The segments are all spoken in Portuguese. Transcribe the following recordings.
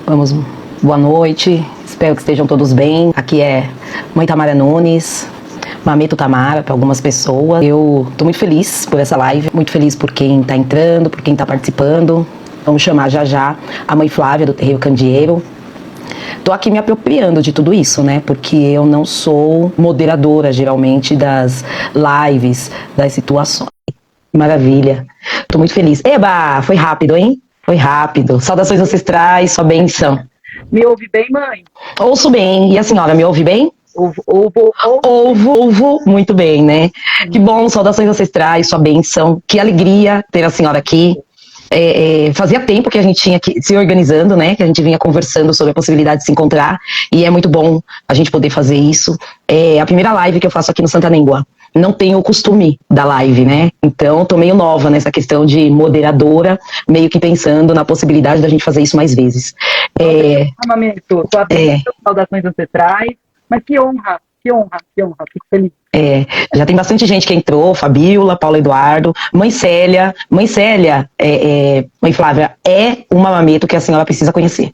Vamos, boa noite, espero que estejam todos bem. Aqui é Mãe Tamara Nunes, Mameto Tamara para algumas pessoas. Eu tô muito feliz por essa live, muito feliz por quem tá entrando, por quem tá participando. Vamos chamar já já a Mãe Flávia do Terreiro Candeeiro. Tô aqui me apropriando de tudo isso, né? Porque eu não sou moderadora, geralmente, das lives, das situações. Maravilha. Tô muito feliz. Eba, foi rápido, hein? Foi rápido. Saudações ancestrais, sua bênção. Me ouve bem, mãe? Ouço bem. E a senhora, me ouve bem? Ouvo muito bem, né? Que bom, saudações ancestrais, sua bênção. Que alegria ter a senhora aqui. Fazia tempo que a gente tinha que se organizando, né? Que a gente vinha conversando sobre a possibilidade de se encontrar. E é muito bom a gente poder fazer isso. É a primeira live que eu faço aqui no Santa Língua. Não tenho o costume da live, né? Então, tô meio nova nessa questão de moderadora, meio que pensando na possibilidade da gente fazer isso mais vezes. Amamento, saudações ancestrais, mas que honra, fico feliz. Já tem bastante gente que entrou, Fabíola, Paulo Eduardo, Mãe Célia, Mãe Flávia, é uma mameto que a senhora precisa conhecer.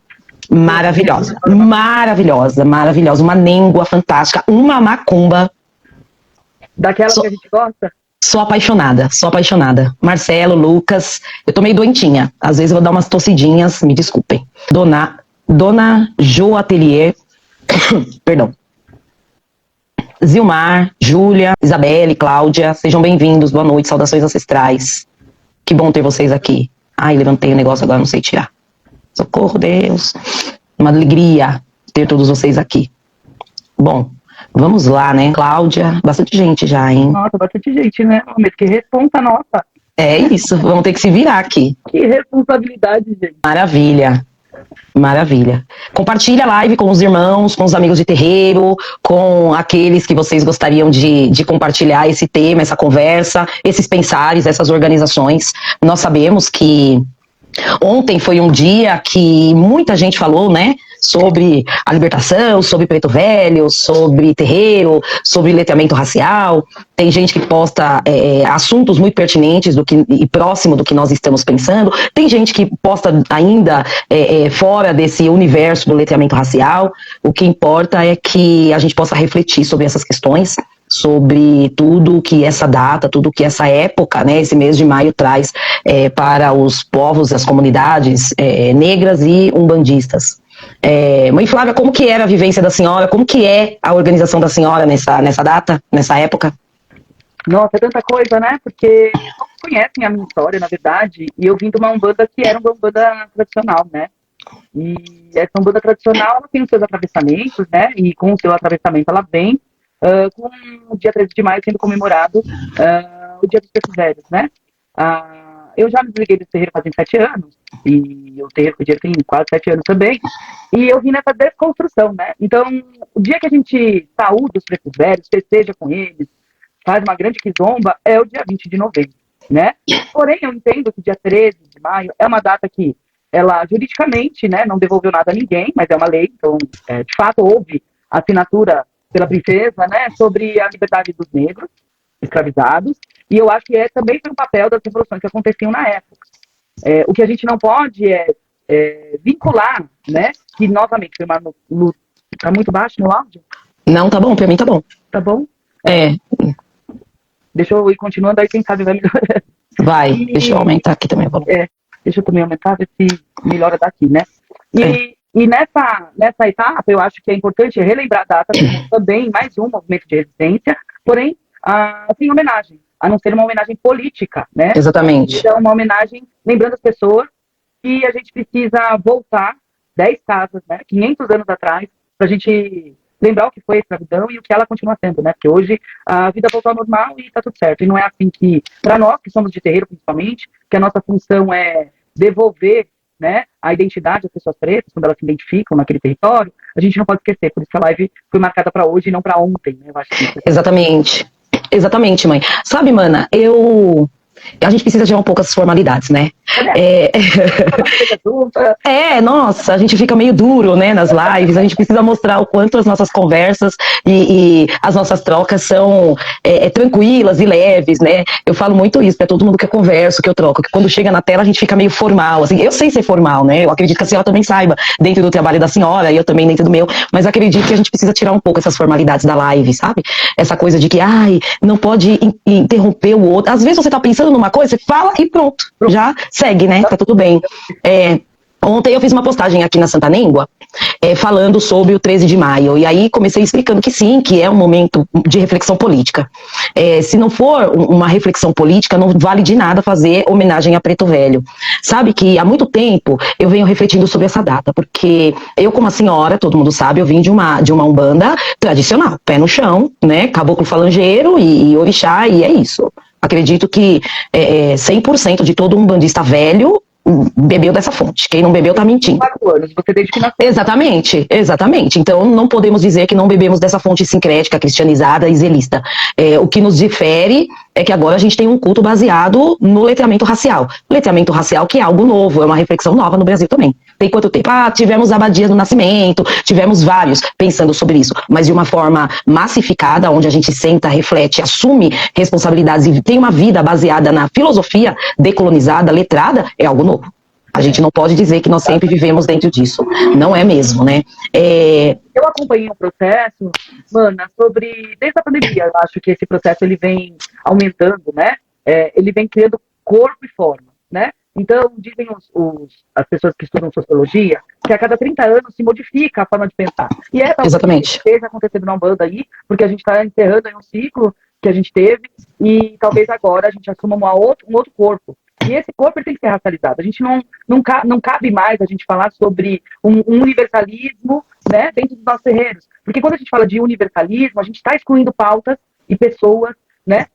Maravilhosa, maravilhosa, maravilhosa, uma néngua fantástica, uma macumba. Daquela que a gente gosta? Sou apaixonada. Marcelo, Lucas, eu tô meio doentinha. Às vezes eu vou dar umas tossidinhas, me desculpem. Dona Jo Atelier, perdão. Zilmar, Júlia, Isabelle, Cláudia, sejam bem-vindos, boa noite, saudações ancestrais. Que bom ter vocês aqui. Ai, levantei o negócio, agora não sei tirar. Socorro, Deus. Uma alegria ter todos vocês aqui. Bom, vamos lá, né? Cláudia, bastante gente já, hein? Nossa, bastante gente, né? Que responsa nossa. É isso, vamos ter que se virar aqui. Que responsabilidade, gente. Maravilha. Compartilha a live com os irmãos, com os amigos de terreiro, com aqueles que vocês gostariam de compartilhar esse tema, essa conversa, esses pensares, essas organizações. Nós sabemos que ontem foi um dia que muita gente falou, né, sobre a libertação, sobre preto velho, sobre terreiro, sobre letramento racial. Tem gente que posta assuntos muito pertinentes e próximo do que nós estamos pensando. Tem gente que posta ainda fora desse universo do letramento racial. O que importa é que a gente possa refletir sobre essas questões, sobre tudo que essa data, tudo que essa época, né, esse mês de maio traz para os povos, as comunidades negras e umbandistas. Mãe Flávia, como que era a vivência da senhora? Como que é a organização da senhora nessa data, nessa época? Nossa, é tanta coisa, né? Porque todos conhecem a minha história, na verdade, e eu vim de uma umbanda que era uma umbanda tradicional, né? E essa umbanda tradicional, ela tem os seus atravessamentos, né? E com o seu atravessamento ela vem com o dia 13 de maio sendo comemorado o Dia dos Pretos Velhos, né? Eu já me desliguei desse terreiro fazem 7 anos, e o terreiro tem quase 7 anos também, e eu vim nessa desconstrução, né? Então, o dia que a gente saúda os pretos velhos, festeja com eles, faz uma grande quizomba, é o dia 20 de novembro, né? Porém, eu entendo que o dia 13 de maio é uma data que ela, juridicamente, né, não devolveu nada a ninguém, mas é uma lei, então, de fato, houve assinatura pela princesa, né, sobre a liberdade dos negros escravizados, e eu acho que também foi um papel das revoluções que aconteciam na época. O que a gente não pode vincular, né, que novamente foi uma luta. Tá muito baixo meu áudio? Não, tá bom, pra mim tá bom. Tá bom? Deixa eu ir continuando, aí quem sabe vai melhorar. Vai, deixa eu aumentar aqui também o volume. Deixa eu também aumentar, ver se melhora daqui, né? E nessa etapa, eu acho que é importante relembrar a data também, mais um movimento de resistência, porém, sem homenagem, a não ser uma homenagem política, né? Exatamente. Então, uma homenagem, lembrando as pessoas que a gente precisa voltar 10 casas, né? 500 anos atrás, para a gente lembrar o que foi a escravidão e o que ela continua sendo, né? Porque hoje a vida voltou ao normal e tá tudo certo. E não é assim que, para nós que somos de terreiro principalmente, que a nossa função é devolver, né, a identidade das pessoas pretas, quando elas se identificam naquele território, a gente não pode esquecer. Por isso que a live foi marcada para hoje e não para ontem, né? Eu acho que Exatamente, mãe. Sabe, mana, eu A gente precisa tirar um pouco as formalidades, né? Nossa, a gente fica meio duro, né, nas lives, a gente precisa mostrar o quanto as nossas conversas e as nossas trocas são tranquilas e leves, né? Eu falo muito isso pra todo mundo que eu converso, que eu troco, que quando chega na tela a gente fica meio formal, assim, eu sei ser formal, né? Eu acredito que a senhora também saiba, dentro do trabalho da senhora, e eu também dentro do meu, mas acredito que a gente precisa tirar um pouco essas formalidades da live, sabe? Essa coisa de que, não pode interromper o outro. Às vezes você tá pensando numa coisa, você fala e pronto, já segue, né? Tá tudo bem. Ontem eu fiz uma postagem aqui na Santa Nêngua, falando sobre o 13 de maio, e aí comecei explicando que sim, que é um momento de reflexão política. Se não for uma reflexão política, não vale de nada fazer homenagem a Preto Velho. Sabe que há muito tempo eu venho refletindo sobre essa data, porque eu, como a senhora, todo mundo sabe, eu vim de uma Umbanda tradicional, pé no chão, né, caboclo falangeiro e orixá, e é isso. Acredito que 100% de todo umbandista velho bebeu dessa fonte. Quem não bebeu tá mentindo. 4 anos, você desde que nasceu. Exatamente. Então não podemos dizer que não bebemos dessa fonte sincrética, cristianizada e zelista. O que nos difere é que agora a gente tem um culto baseado no letramento racial. O letramento racial que é algo novo, é uma reflexão nova no Brasil também. Tem quanto tempo? Tivemos abadias do Nascimento, tivemos vários pensando sobre isso, mas de uma forma massificada, onde a gente senta, reflete, assume responsabilidades e tem uma vida baseada na filosofia decolonizada, letrada, é algo novo. A gente não pode dizer que nós sempre vivemos dentro disso. Não é mesmo, né? Eu acompanhei um processo, Mana, desde a pandemia, eu acho que esse processo ele vem aumentando, né? Ele vem criando corpo e forma, né? Então, dizem as pessoas que estudam sociologia que a cada 30 anos se modifica a forma de pensar. E exatamente. Esteja acontecendo na Umbanda aí, porque a gente está encerrando aí um ciclo que a gente teve e talvez agora a gente assuma um outro corpo. E esse corpo ele tem que ser racializado. A gente não cabe mais a gente falar sobre um universalismo, né, dentro dos nossos terreiros. Porque quando a gente fala de universalismo, a gente está excluindo pautas e pessoas, né,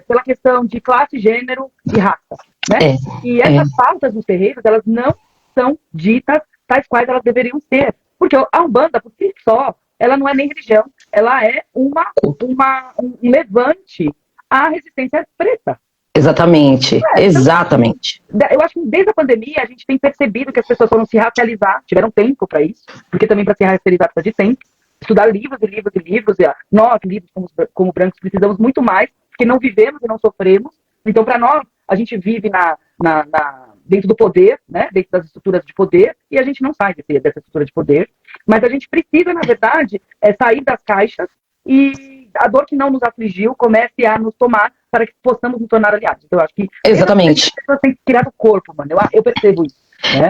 pela questão de classe, gênero e raça. Né? E essas pautas dos terreiros, elas não são ditas tais quais elas deveriam ser. Porque a Umbanda, por si só, ela não é nem religião, ela é um levante à resistência preta. Exatamente. Eu acho que desde a pandemia a gente tem percebido que as pessoas foram se racializar, tiveram tempo para isso, porque também para se racializar precisa de tempo, estudar livros e livros e livros, e nós, livros como brancos, precisamos muito mais, porque não vivemos e não sofremos. Então, para nós, a gente vive dentro do poder, né, dentro das estruturas de poder, e a gente não sai dessa estrutura de poder, mas a gente precisa, na verdade, sair das caixas e a dor que não nos afligiu comece a nos tomar para que possamos nos tornar aliados. Então, eu acho que exatamente. As pessoas têm que criar do corpo, mano. Eu percebo isso. Né?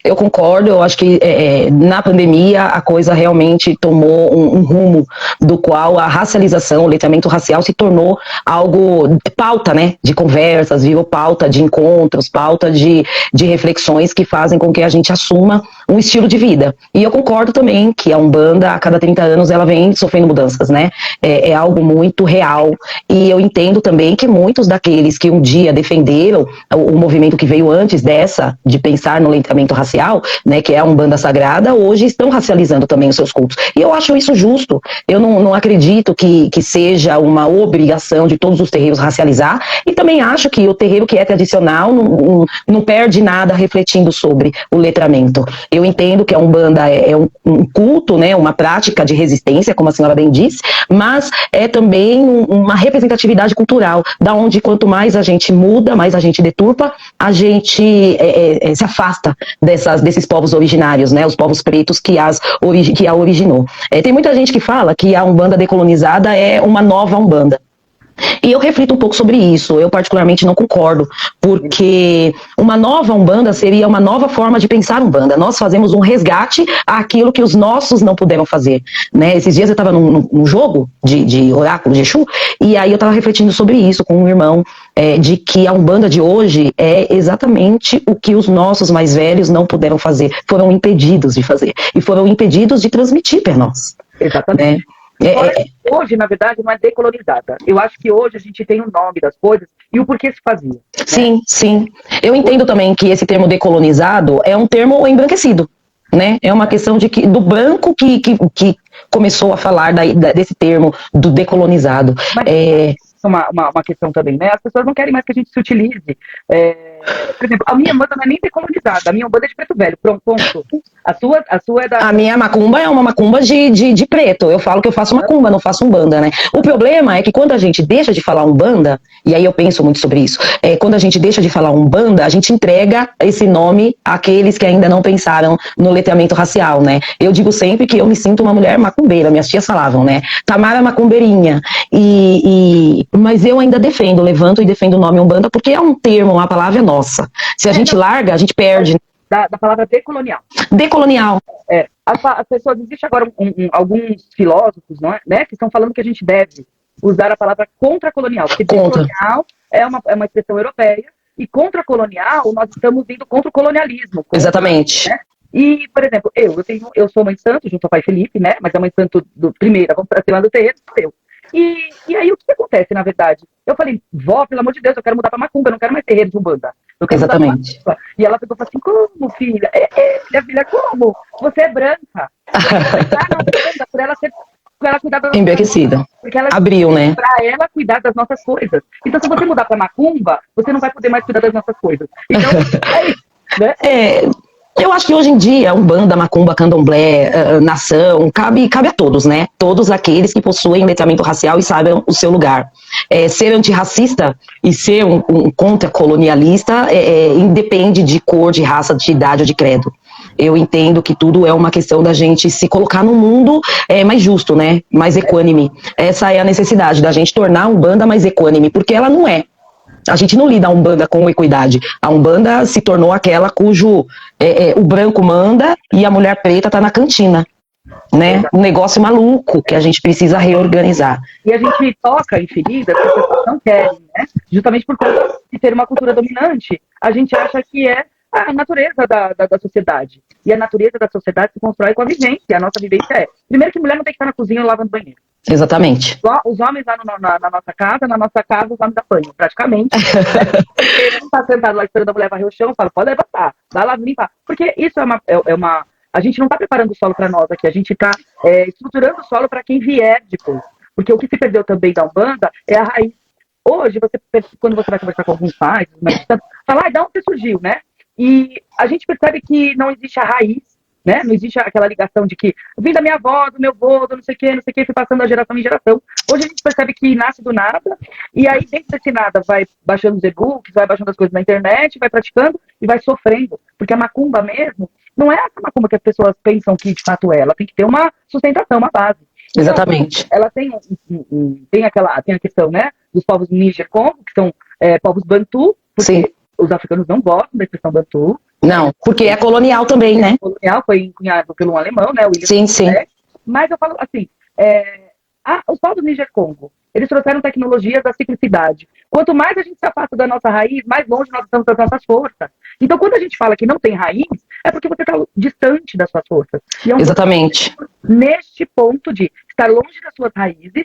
Eu concordo, eu acho que na pandemia a coisa realmente tomou um rumo do qual a racialização, o letramento racial se tornou algo, pauta, né, de conversas, virou pauta de encontros, pauta de reflexões que fazem com que a gente assuma um estilo de vida. E eu concordo também que a Umbanda, a cada 30 anos, ela vem sofrendo mudanças, né? É algo muito real. E eu entendo também que muitos daqueles que um dia defenderam o movimento que veio antes de pensar no letramento racial, né, que é a Umbanda Sagrada, hoje estão racializando também os seus cultos. E eu acho isso justo. Eu não acredito que seja uma obrigação de todos os terreiros racializar, e também acho que o terreiro que é tradicional não perde nada refletindo sobre o letramento. Eu entendo que a Umbanda é um culto, né, uma prática de resistência, como a senhora bem disse, mas é também uma representatividade cultural, da onde quanto mais a gente muda, mais a gente deturpa, a gente se afasta desses povos originários, né, os povos pretos que a originou. Tem muita gente que fala que a Umbanda decolonizada é uma nova Umbanda. E eu reflito um pouco sobre isso, eu particularmente não concordo, porque uma nova Umbanda seria uma nova forma de pensar Umbanda. Nós fazemos um resgate àquilo que os nossos não puderam fazer, né? Esses dias eu estava num jogo de oráculo de Exu, e aí eu estava refletindo sobre isso com um irmão, de que a Umbanda de hoje é exatamente o que os nossos mais velhos não puderam fazer, foram impedidos de fazer, e foram impedidos de transmitir para nós. Exatamente. Né? Hoje, na verdade, não é decolonizada. Eu acho que hoje a gente tem o nome das coisas e o porquê se fazia. Sim, né? Sim. Eu entendo também que esse termo decolonizado é um termo embranquecido, né? É uma questão do branco que começou a falar desse termo do decolonizado. Mas isso uma questão também, né? As pessoas não querem mais que a gente se utilize. Por exemplo, a minha Umbanda não é nem decolonizada, a minha Umbanda é de preto velho, pronto, ponto. A sua é da... A minha macumba é uma macumba de preto. Eu falo que eu faço macumba, não faço umbanda, né? O problema é que quando a gente deixa de falar umbanda, e aí eu penso muito sobre isso, quando a gente deixa de falar umbanda, a gente entrega esse nome àqueles que ainda não pensaram no letramento racial, né? Eu digo sempre que eu me sinto uma mulher macumbeira, minhas tias falavam, né? Tamara macumbeirinha. Mas eu ainda defendo, levanto e defendo o nome umbanda porque é um termo, uma palavra nossa. Se a gente larga, a gente perde. Da palavra decolonial. Decolonial. As pessoas, existe agora alguns filósofos, não é, né, que estão falando que a gente deve usar a palavra contracolonial, porque decolonial é uma expressão europeia, e contracolonial nós estamos indo contra o colonialismo. Exatamente. Né? E, por exemplo, eu sou mãe santo, junto ao pai Felipe, né, mas a mãe santo primeira, vamos para cima do terreiro, sou eu. E aí o que acontece, na verdade? Eu falei, vó, pelo amor de Deus, eu quero mudar para macumba, eu não quero mais terreiro de umbanda. Exatamente. E ela pegou e falou assim, como, filha? Minha filha, como? Você é branca. Por ela cuidar das Embranquecida. Porque ela abriu, né? Para ela cuidar das nossas coisas. Então, se você mudar para macumba, você não vai poder mais cuidar das nossas coisas. Então, é isso, né? Eu acho que hoje em dia, umbanda, macumba, candomblé, nação, cabe a todos, né? Todos aqueles que possuem letramento racial e saibam o seu lugar. Ser antirracista e ser um contra-colonialista independe de cor, de raça, de idade ou de credo. Eu entendo que tudo é uma questão da gente se colocar num mundo mais justo, né? Mais equânime. Essa é a necessidade da gente tornar a Umbanda mais equânime, porque ela não é. A gente não lida a Umbanda com equidade. A Umbanda se tornou aquela cujo o branco manda e a mulher preta está na cantina. Né? Um negócio maluco que a gente precisa reorganizar. E a gente toca em feridas que as pessoas não querem, né? Justamente por conta de ter uma cultura dominante. A gente acha que é a natureza da sociedade. E a natureza da sociedade se constrói com a vivência. A nossa vivência primeiro que mulher não tem que estar na cozinha ou lavando banheiro. Exatamente. Os homens lá na nossa casa, os homens da banho, praticamente. Ele não está sentado lá esperando a mulher varrer o chão, fala, pode levantar, vai lá limpar. Porque isso é uma a gente não está preparando o solo para nós aqui, a gente está estruturando o solo para quem vier depois. Porque o que se perdeu também da Umbanda é a raiz. Hoje, quando você vai conversar com alguns pais, fala, de onde você surgiu, né? E a gente percebe que não existe a raiz, né? Não existe aquela ligação de que eu vim da minha avó, do meu avô, do não sei o que, fui passando de geração em geração. Hoje a gente percebe que nasce do nada, e aí dentro desse nada vai baixando os e-books, vai baixando as coisas na internet, vai praticando e vai sofrendo. Porque a macumba mesmo, não é essa macumba que as pessoas pensam que de fato é. Ela tem que ter uma sustentação, uma base. Exatamente. Ela tem a questão, né, dos povos Níger-Congo, que são povos Bantu, porque Sim. Os africanos não gostam da expressão Bantu. Não, porque é colonial também, né? Colonial, foi cunhado por um alemão, né? Sim, sim. Mas eu falo assim, os povos Níger-Congo, eles trouxeram tecnologias da ciclicidade. Quanto mais a gente se afasta da nossa raiz, mais longe nós estamos das nossas forças. Então, quando a gente fala que não tem raiz, é porque você está distante das suas forças. E Exatamente. Neste ponto de estar longe das suas raízes,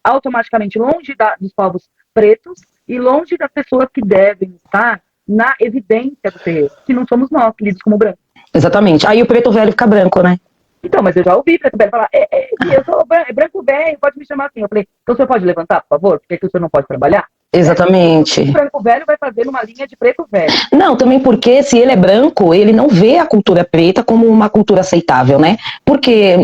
automaticamente longe dos povos pretos e longe das pessoas que devem estar na evidência do terreiro, que não somos nós, lidos como branco. Exatamente. Aí o preto velho fica branco, né? Então, mas eu já ouvi preto velho falar, eu sou branco velho, pode me chamar assim. Eu falei, então o senhor pode levantar, por favor? Porque que o senhor não pode trabalhar? Exatamente. O branco velho vai fazer numa linha de preto velho. Não, também porque se ele é branco, ele não vê a cultura preta como uma cultura aceitável, né? Porque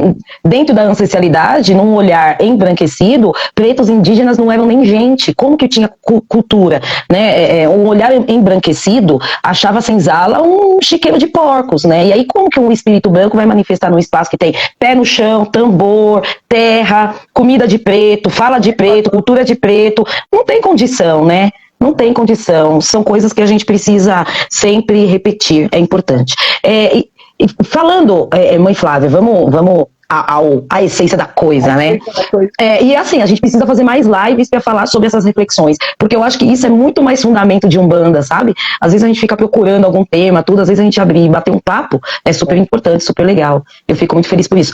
dentro da ancestralidade, num olhar embranquecido, pretos indígenas não eram nem gente. Como que tinha cultura, né? Um olhar embranquecido achava senzala um chiqueiro de porcos, né? E aí como que um espírito branco vai manifestar num espaço que tem pé no chão, tambor, terra, comida de preto, fala de preto, cultura de preto? Não tem condição, né? Não tem condição. São coisas que a gente precisa sempre repetir. É importante. Falando, mãe Flávia, vamos à essência da coisa, né? E assim, a gente precisa fazer mais lives para falar sobre essas reflexões, porque eu acho que isso é muito mais fundamento de Umbanda, sabe? Às vezes a gente fica procurando algum tema, tudo, às vezes a gente abrir e bater um papo, é super importante, super legal. Eu fico muito feliz por isso.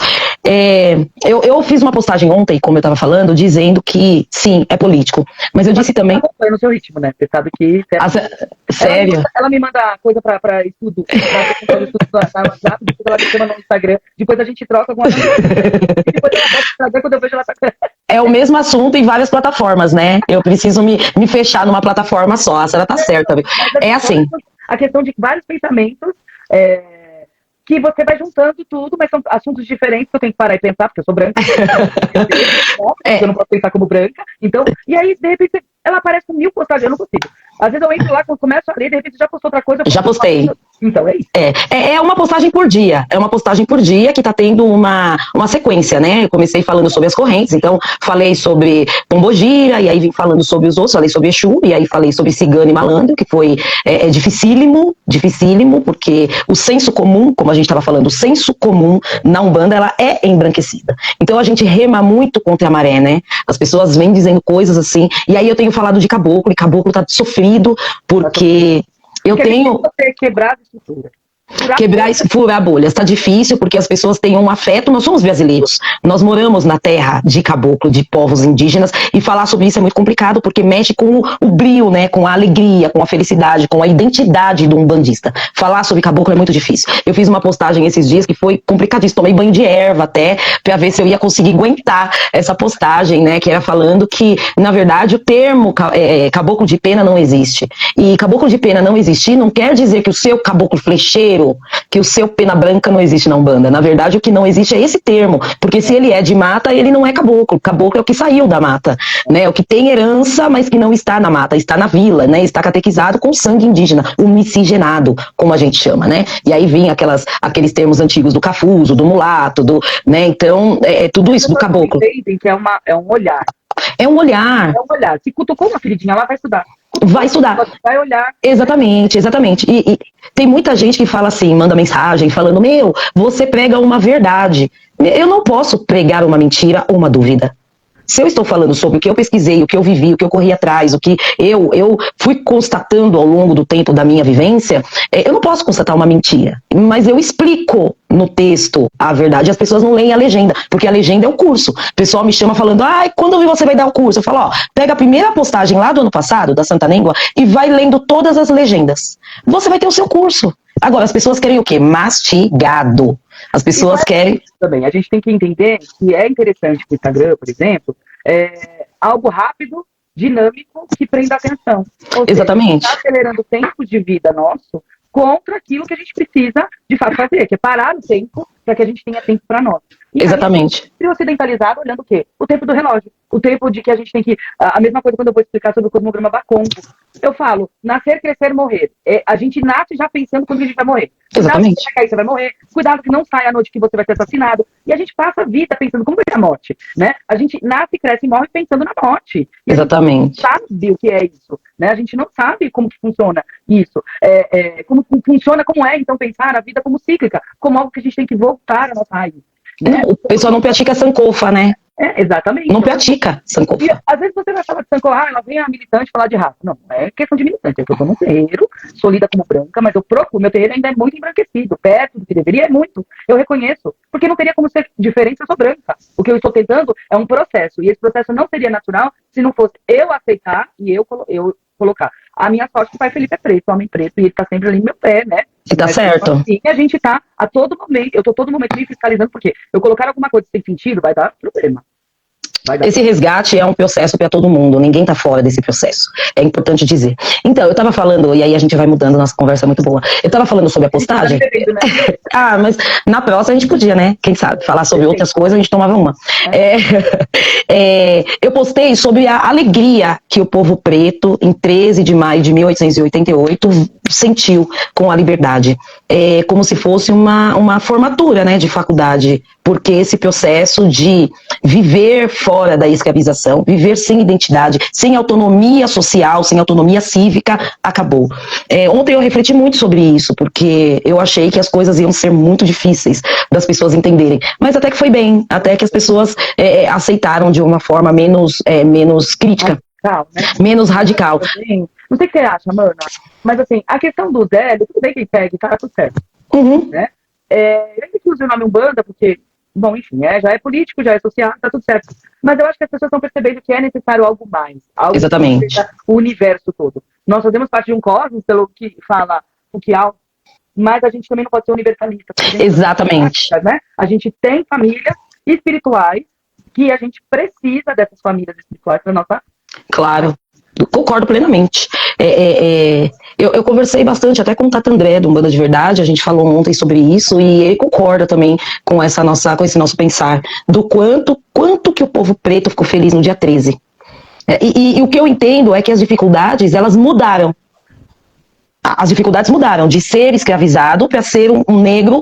Eu fiz uma postagem ontem, como eu estava falando, dizendo que, sim, é político, mas eu disse também... Foi no seu ritmo, né? Você sabe que... Sério? Ela me manda coisa para estudo, para estudo no WhatsApp, depois ela me chama no Instagram, depois a gente troca alguma coisa. E depois ela bota no Instagram, quando eu vejo ela tá... É o mesmo assunto em várias plataformas, né? Eu preciso me fechar numa plataforma só. A senhora tá certa. É assim. A questão de vários pensamentos, que você vai juntando tudo, mas são assuntos diferentes que eu tenho que parar e pensar, porque eu sou branca. Eu não posso pensar como branca. Então, e aí, de repente, ela aparece com 1000 postagens, eu não consigo. Às vezes eu entro lá, quando começo a ler, de repente já postou outra coisa. Já postei. Então, é isso. É uma postagem por dia. É uma postagem por dia que tá tendo uma sequência, né? Eu comecei falando sobre as correntes, então falei sobre Pombogira, e aí vim falando sobre os outros, falei sobre Exu, e aí falei sobre Cigano e Malandro, que foi dificílimo, porque o senso comum, como a gente estava falando, o senso comum na Umbanda, ela é embranquecida. Então a gente rema muito contra a maré, né? As pessoas vêm dizendo coisas assim, e aí eu tenho falado de caboclo, e caboclo tá sofrido, porque eu tenho... Você quebrar a estrutura. Furar bolhas, tá difícil porque as pessoas têm um afeto, nós somos brasileiros, nós moramos na terra de caboclo, de povos indígenas, e falar sobre isso é muito complicado porque mexe com o brio, né, com a alegria, com a felicidade, com a identidade do umbandista. Falar sobre caboclo é muito difícil. Eu fiz uma postagem esses dias que foi complicadíssimo, tomei banho de erva até, pra ver se eu ia conseguir aguentar essa postagem, né, que era falando que, na verdade, o termo caboclo de pena não existe. E caboclo de pena não existir não quer dizer que o seu caboclo flecheiro, que o seu pena branca não existe na Umbanda. Na verdade, o que não existe é esse termo, porque se ele é de mata, ele não é caboclo. Caboclo é o que saiu da mata, né? O que tem herança, mas que não está na mata, está na vila, né? Está catequizado com sangue indígena, o miscigenado, como a gente chama, né? E aí vem aqueles termos antigos do cafuso, do mulato, né? Então, tudo isso do caboclo. Entendem que é um olhar. É um olhar. É um olhar. Se cutucou uma feridinha, ela vai estudar. Vai estudar. Vai olhar. Exatamente. E tem muita gente que fala assim, manda mensagem falando, você prega uma verdade. Eu não posso pregar uma mentira ou uma dúvida. Se eu estou falando sobre o que eu pesquisei, o que eu vivi, o que eu corri atrás, o que eu fui constatando ao longo do tempo da minha vivência, eu não posso constatar uma mentira, mas eu explico no texto a verdade. As pessoas não leem a legenda, porque a legenda é o curso. O pessoal me chama falando, quando você vai dar o curso? Eu falo, pega a primeira postagem lá do ano passado, da Santa Nêngua, e vai lendo todas as legendas. Você vai ter o seu curso. Agora, as pessoas querem o quê? Mastigado. As pessoas querem... Também, a gente tem que entender que é interessante que o Instagram, por exemplo, algo rápido, dinâmico, que prenda atenção. Ou Exatamente. Está acelerando o tempo de vida nosso contra aquilo que a gente precisa, de fato, fazer, que é parar o tempo para que a gente tenha tempo para nós. E exatamente. E ocidentalizado olhando o quê? O tempo do relógio. O tempo de que a gente tem que... A mesma coisa quando eu vou explicar sobre o cronograma Bacombo. Eu falo, nascer, crescer, morrer. A gente nasce já pensando quando a gente vai morrer. Exatamente. Você vai cair, você vai morrer. Cuidado que não saia a noite que você vai ser assassinado. E a gente passa a vida pensando como vai ser a morte, né? A gente nasce, cresce e morre pensando na morte. E exatamente. A gente não sabe o que é isso, né? A gente não sabe como que funciona isso. Como funciona, como é, então, pensar a vida como cíclica, como algo que a gente tem que voltar à nossa raiz. Né? O pessoal não pratica sankofa, né? Exatamente. Não pratica sankofa. E às vezes você vai falar de sankofa, ela vem a militante falar de raça. Não é questão de militante, é que eu estou num terreiro, sou lida como branca, mas eu procuro, meu terreiro ainda é muito embranquecido, perto do que deveria é muito. Eu reconheço, porque não teria como ser diferente se eu sou branca. O que eu estou tentando é um processo, e esse processo não seria natural se não fosse eu aceitar e eu colocar. A minha sorte é que o pai Felipe é preto, homem preto, e ele tá sempre ali no meu pé, né? E tá certo. Assim, a gente tá a todo momento, eu tô todo momento me fiscalizando, porque eu colocar alguma coisa sem sentido vai dar problema. Esse resgate é um processo para todo mundo, ninguém tá fora desse processo, é importante dizer. Então, eu tava falando, e aí a gente vai mudando, nossa conversa é muito boa. Eu tava falando sobre a postagem. Mas na próxima a gente podia, né? Quem sabe, falar sobre outras coisas, a gente tomava uma. Eu postei sobre a alegria que o povo preto, em 13 de maio de 1888, sentiu com a liberdade. Como se fosse uma formatura, né, de faculdade, porque esse processo de viver fora da escravização, viver sem identidade, sem autonomia social, sem autonomia cívica, acabou. Ontem eu refleti muito sobre isso, porque eu achei que as coisas iam ser muito difíceis das pessoas entenderem, mas até que foi bem, até que as pessoas aceitaram de uma forma menos crítica, radical, né? Menos radical. Não sei o que você acha, mana, mas assim, a questão do Zé, tudo bem que ele pegue, tá tudo certo. Uhum. Né? Eu nem uso o nome Umbanda, porque, bom, enfim, já é político, já é social, tá tudo certo. Mas eu acho que as pessoas estão percebendo que é necessário algo mais. Algo exatamente. Que seja o universo todo. Nós fazemos parte de um cosmos, pelo que fala o que há, mas a gente também não pode ser universalista. Exatamente. Né? A gente tem famílias espirituais que a gente precisa dessas famílias espirituais para nossa. Claro, eu concordo plenamente. Eu conversei bastante até com o Tata André, do Umbanda de Verdade, a gente falou ontem sobre isso, e ele concorda também com esse nosso pensar, do quanto que o povo preto ficou feliz no dia 13. E o que eu entendo é que as dificuldades, elas mudaram. As dificuldades mudaram, de ser escravizado para ser um negro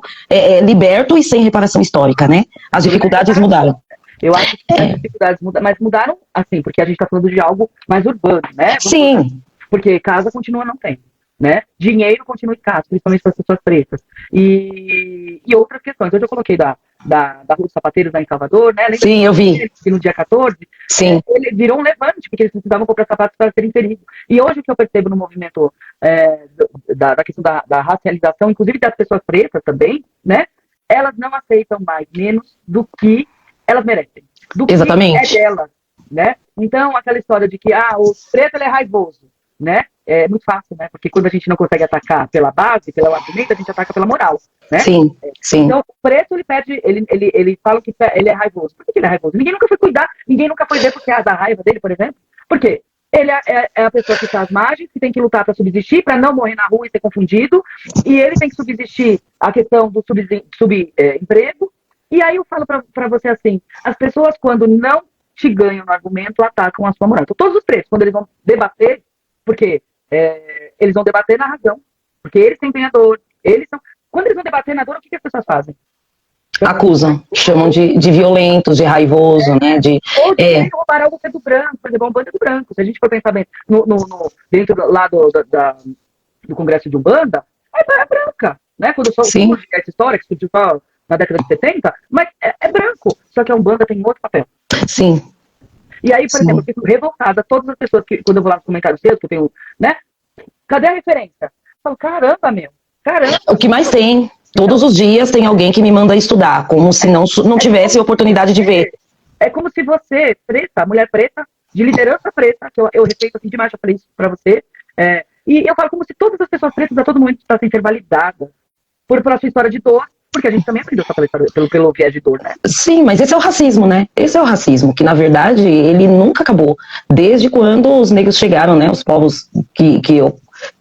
liberto e sem reparação histórica, né? As dificuldades mudaram. Eu acho que as dificuldades mudaram, mas mudaram assim, porque a gente está falando de algo mais urbano, né? Sim. Porque casa continua não tendo, né? Dinheiro continua escasso, principalmente para as pessoas pretas. E outras questões. Hoje eu coloquei da Rua dos Sapateiros lá em Salvador, né? Lembra? Sim, eu vi. Que no dia 14, sim. Ele virou um levante, porque eles precisavam comprar sapatos para serem inseridos. E hoje o que eu percebo no movimento da questão da racialização, inclusive das pessoas pretas também, né? Elas não aceitam mais menos do que elas merecem. Do Exatamente. Que é delas, né? Então, aquela história de que o preto ele é raivoso, né? É muito fácil, né? Porque quando a gente não consegue atacar pela base, pelo argumento, a gente ataca pela moral, né? Sim, sim. Então, o preto, ele fala que ele é raivoso. Por que ele é raivoso? Ninguém nunca foi cuidar, ninguém nunca foi ver porque é da raiva dele, por exemplo. Por quê? Ele é a pessoa que está às margens, que tem que lutar para subsistir, para não morrer na rua e ser confundido, e ele tem que subsistir a questão do subemprego. E aí eu falo para você assim, as pessoas quando não te ganham no argumento, atacam a sua moral. Então, todos os pretos, quando eles vão debater, porque eles vão debater na razão, porque eles têm dor, quando eles vão debater na dor, o que as pessoas fazem? Acusam, chamam de violentos, de raivoso, né? Ou de roubar algo que é do branco, por exemplo, a Umbanda é do branco. Se a gente for pensar bem dentro lá do Congresso de Umbanda, é branca, né? Quando surge essa história, que surgiu só na década de 70, mas é branco. Só que a Umbanda tem outro papel. Sim. E aí, por exemplo, eu fico revoltada, todas as pessoas que, quando eu vou lá nos comentários seus, que eu tenho, né? Cadê a referência? Eu falo, caramba, meu. Caramba. O que mais tem? Todos os dias tem alguém que me manda estudar, como se não tivesse oportunidade de ver. É como se você, preta, mulher preta, de liderança preta, que eu respeito assim demais, já falei isso pra você, e eu falo como se todas as pessoas pretas a todo momento estassem ser validadas pela sua história de dor, porque a gente também aprendeu pelo viés de dor, né? Sim, mas esse é o racismo, né? Esse é o racismo, que na verdade ele nunca acabou. Desde quando os negros chegaram, né? Os povos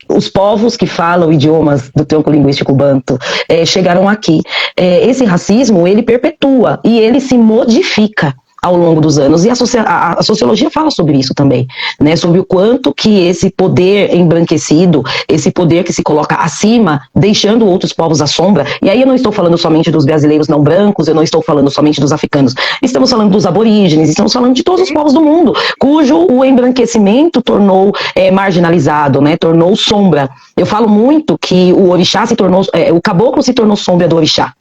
os povos que falam idiomas do tronco linguístico banto chegaram aqui. Esse racismo, ele perpetua e ele se modifica ao longo dos anos, e a sociologia fala sobre isso também, né, sobre o quanto que esse poder embranquecido, esse poder que se coloca acima, deixando outros povos à sombra, e aí eu não estou falando somente dos brasileiros não brancos, eu não estou falando somente dos africanos, estamos falando dos aborígenes, estamos falando de todos os povos do mundo, cujo o embranquecimento tornou marginalizado, né, tornou sombra. Eu falo muito que o orixá se tornou, o caboclo se tornou sombra do orixá.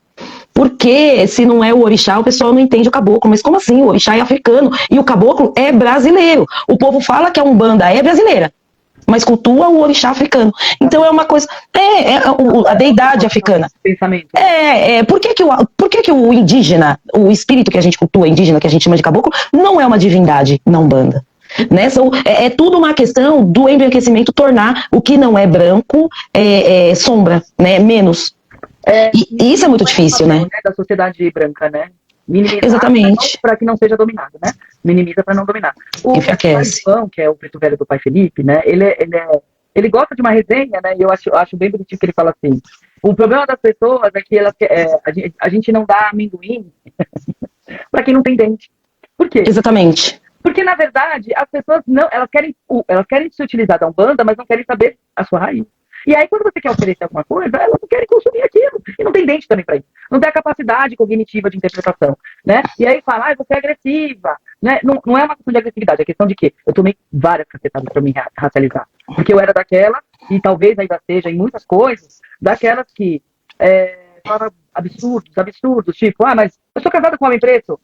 Porque se não é o orixá, o pessoal não entende o caboclo. Mas como assim? O orixá é africano e o caboclo é brasileiro. O povo fala que a Umbanda é brasileira, mas cultua o orixá africano. Então é uma coisa... a deidade africana. Por que o indígena, o espírito que a gente cultua, indígena, que a gente chama de caboclo, não é uma divindade na Umbanda? Né? É tudo uma questão do embranquecimento tornar o que não é branco sombra, né? Menos. E isso é muito difícil, né? Da sociedade branca, né? Minimizar. Exatamente. Para que não seja dominado, né? Minimiza para não dominar. O João, que é o preto velho do pai Felipe, né? Ele gosta de uma resenha, né? E eu acho bem bonitinho que ele fala assim: o problema das pessoas é que a gente não dá amendoim para quem não tem dente. Por quê? Exatamente. Porque, na verdade, as pessoas elas querem se utilizar da Umbanda, mas não querem saber a sua raiz. E aí, quando você quer oferecer alguma coisa, elas não querem consumir aquilo. E não tem dente também para isso. Não tem a capacidade cognitiva de interpretação, né? E aí fala, você é agressiva, né? Não é uma questão de agressividade, é questão de quê? Eu tomei várias cacetadas para me racializar. Porque eu era daquela, e talvez ainda seja em muitas coisas, daquelas que falavam absurdos, tipo, mas eu sou casada com um homem preto.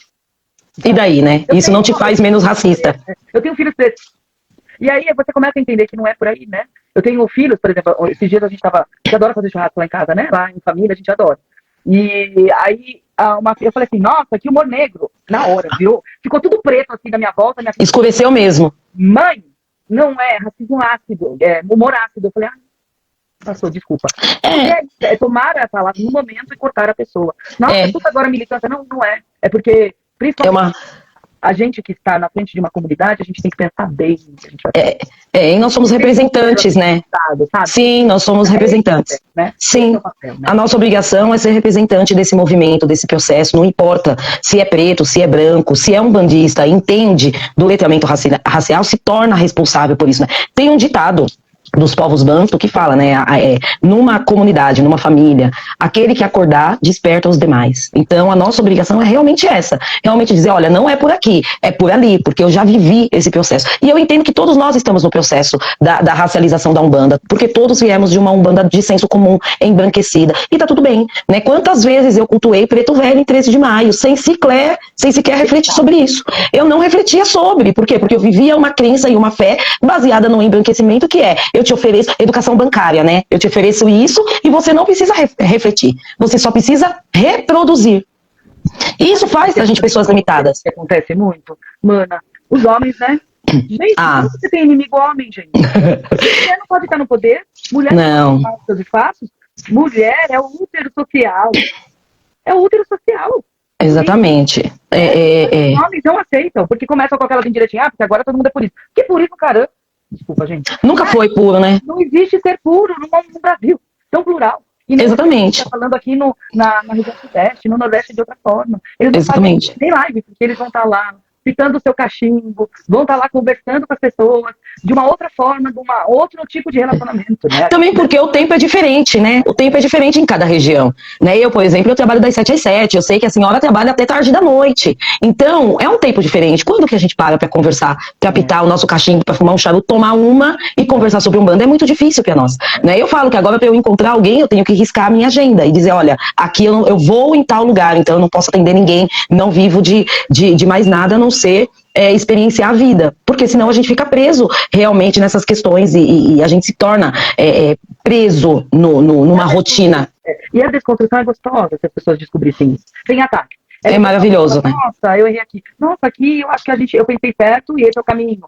E daí, né? Isso não te faz menos racista. Eu tenho filhos pretos. E aí você começa a entender que não é por aí, né? Eu tenho filhos, por exemplo, esses dias a gente adora fazer churrasco lá em casa, né? Lá em família a gente adora. E aí eu falei assim, nossa, que humor negro. Na hora, ficou tudo preto assim na minha volta. Escureceu mesmo. Mãe, não é racismo ácido, é humor ácido. Eu falei, passou, desculpa. É tomar a palavra no momento e cortar a pessoa. Nossa, tudo agora militância. Não é. É porque, principalmente... a gente que está na frente de uma comunidade, a gente tem que pensar bem. A gente vai E nós somos representantes, né? sabe? Sim, nós somos representantes. Né? Sim, é papel, né? A nossa obrigação é ser representante desse movimento, desse processo, não importa se é preto, se é branco, se é um bandista, entende do letramento racial, se torna responsável por isso, né? Tem um ditado dos povos banto que fala, né, numa comunidade, numa família, aquele que acordar desperta os demais. Então a nossa obrigação é realmente essa, realmente dizer, olha, não é por aqui, é por ali, porque eu já vivi esse processo. E eu entendo que todos nós estamos no processo da racialização da Umbanda, porque todos viemos de uma Umbanda de senso comum, embranquecida, e tá tudo bem, né? Quantas vezes eu cultuei Preto Velho em 13 de maio, sem sequer refletir sobre isso. Eu não refletia sobre, por quê? Porque eu vivia uma crença e uma fé baseada no embranquecimento, que é, eu te ofereço educação bancária, né? Eu te ofereço isso e você não precisa refletir. Você só precisa reproduzir. E isso faz da gente pessoas limitadas. Acontece muito. Mana, os homens, né? Gente, como você tem inimigo homem, gente? Mulher não pode estar no poder. Mulher não pode fazer fatos. Mulher é o útero social. É o útero social. Exatamente. Os homens não aceitam, porque começam com aquela direitinha, porque agora todo mundo é por isso. Que por isso, caramba? Desculpa, gente. Nunca foi puro, né? Não existe ser puro no Brasil, tão plural. E exatamente. Está falando aqui na região sudeste, no nordeste de outra forma. Eles não exatamente. fazem nem live, porque eles vão estar lá pitando o seu cachimbo, vão estar lá conversando com as pessoas de uma outra forma, de outro tipo de relacionamento, né? Também porque o tempo é diferente, né? O tempo é diferente em cada região, né? Eu, por exemplo, eu trabalho das 7 às 7, eu sei que a senhora trabalha até tarde da noite. Então, é um tempo diferente. Quando que a gente para conversar, para pitar o nosso cachimbo, para fumar um charuto, tomar uma e conversar sobre Umbanda? É muito difícil para nós, né? Eu falo que agora para eu encontrar alguém, eu tenho que riscar a minha agenda e dizer, olha, aqui eu vou em tal lugar, então eu não posso atender ninguém, não vivo de mais nada, a não ser experienciar a vida, porque senão a gente fica preso realmente nessas questões e a gente se torna preso numa rotina. E a desconstrução é gostosa se as pessoas descobrissem isso. Sem ataque. É maravilhoso, né? Nossa, eu errei aqui. Nossa, aqui eu acho que eu pensei certo e esse é o caminho.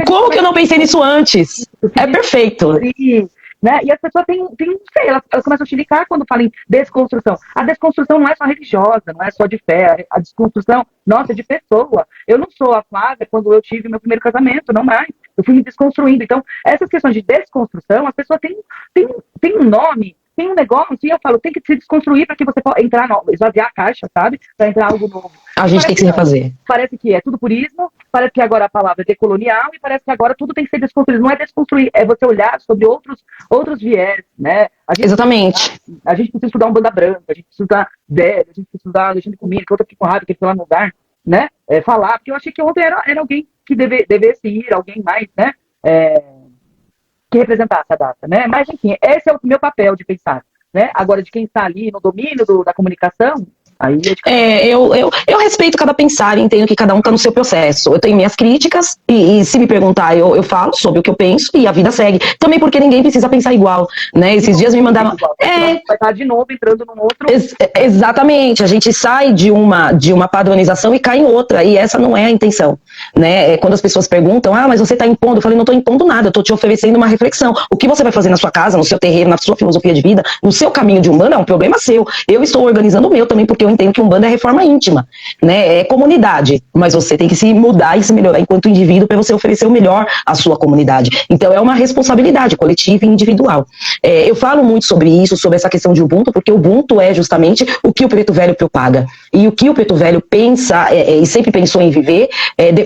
Como que eu não pensei nisso antes? É perfeito. Né? E as pessoas têm sei, elas começam a chilicar quando falam em desconstrução. A desconstrução não é só religiosa, não é só de fé. A desconstrução, nossa, é de pessoa. Eu não sou a Flávia quando eu tive meu primeiro casamento, não mais. Eu fui me desconstruindo. Então, essas questões de desconstrução, as pessoas têm um nome, tem um negócio, e eu falo, tem que se desconstruir para que você possa entrar, esvaziar a caixa, sabe? Para entrar algo novo. A gente tem que se refazer. Parece que é tudo purismo, parece que agora a palavra é decolonial e parece que agora tudo tem que ser desconstruído. Não é desconstruir, é você olhar sobre outros viés, né? Exatamente. A gente precisa estudar Umbanda branca, a gente precisa estudar Débora, a gente precisa estudar Alexandre Comini, que outra fica com raiva, que foi lá no lugar, né? Falar, porque eu achei que ontem era alguém que devesse ir, alguém mais, né? Que representasse a data, né? Mas, enfim, esse é o meu papel de pensar, né? Agora, de quem está ali no domínio da comunicação, aí eu respeito cada pensar e entendo que cada um está no seu processo. Eu tenho minhas críticas e se me perguntar, eu falo sobre o que eu penso e a vida segue. Também porque ninguém precisa pensar igual, né? Esses dias me mandaram... Vai estar de novo entrando num outro... Exatamente, a gente sai de uma padronização e cai em outra, e essa não é a intenção, né? Quando as pessoas perguntam, mas você está impondo, eu falei, não estou impondo nada, eu estou te oferecendo uma reflexão. O que você vai fazer na sua casa, no seu terreiro, na sua filosofia de vida, no seu caminho de Umbanda é um problema seu. Eu estou organizando o meu também, porque eu entendo que Umbanda é reforma íntima, né? É comunidade, mas você tem que se mudar e se melhorar enquanto indivíduo para você oferecer o melhor à sua comunidade. Então é uma responsabilidade coletiva e individual. Eu falo muito sobre isso, sobre essa questão de Ubuntu, porque o Ubuntu é justamente o que o Preto Velho propaga. E o que o Preto Velho pensa e sempre pensou em viver,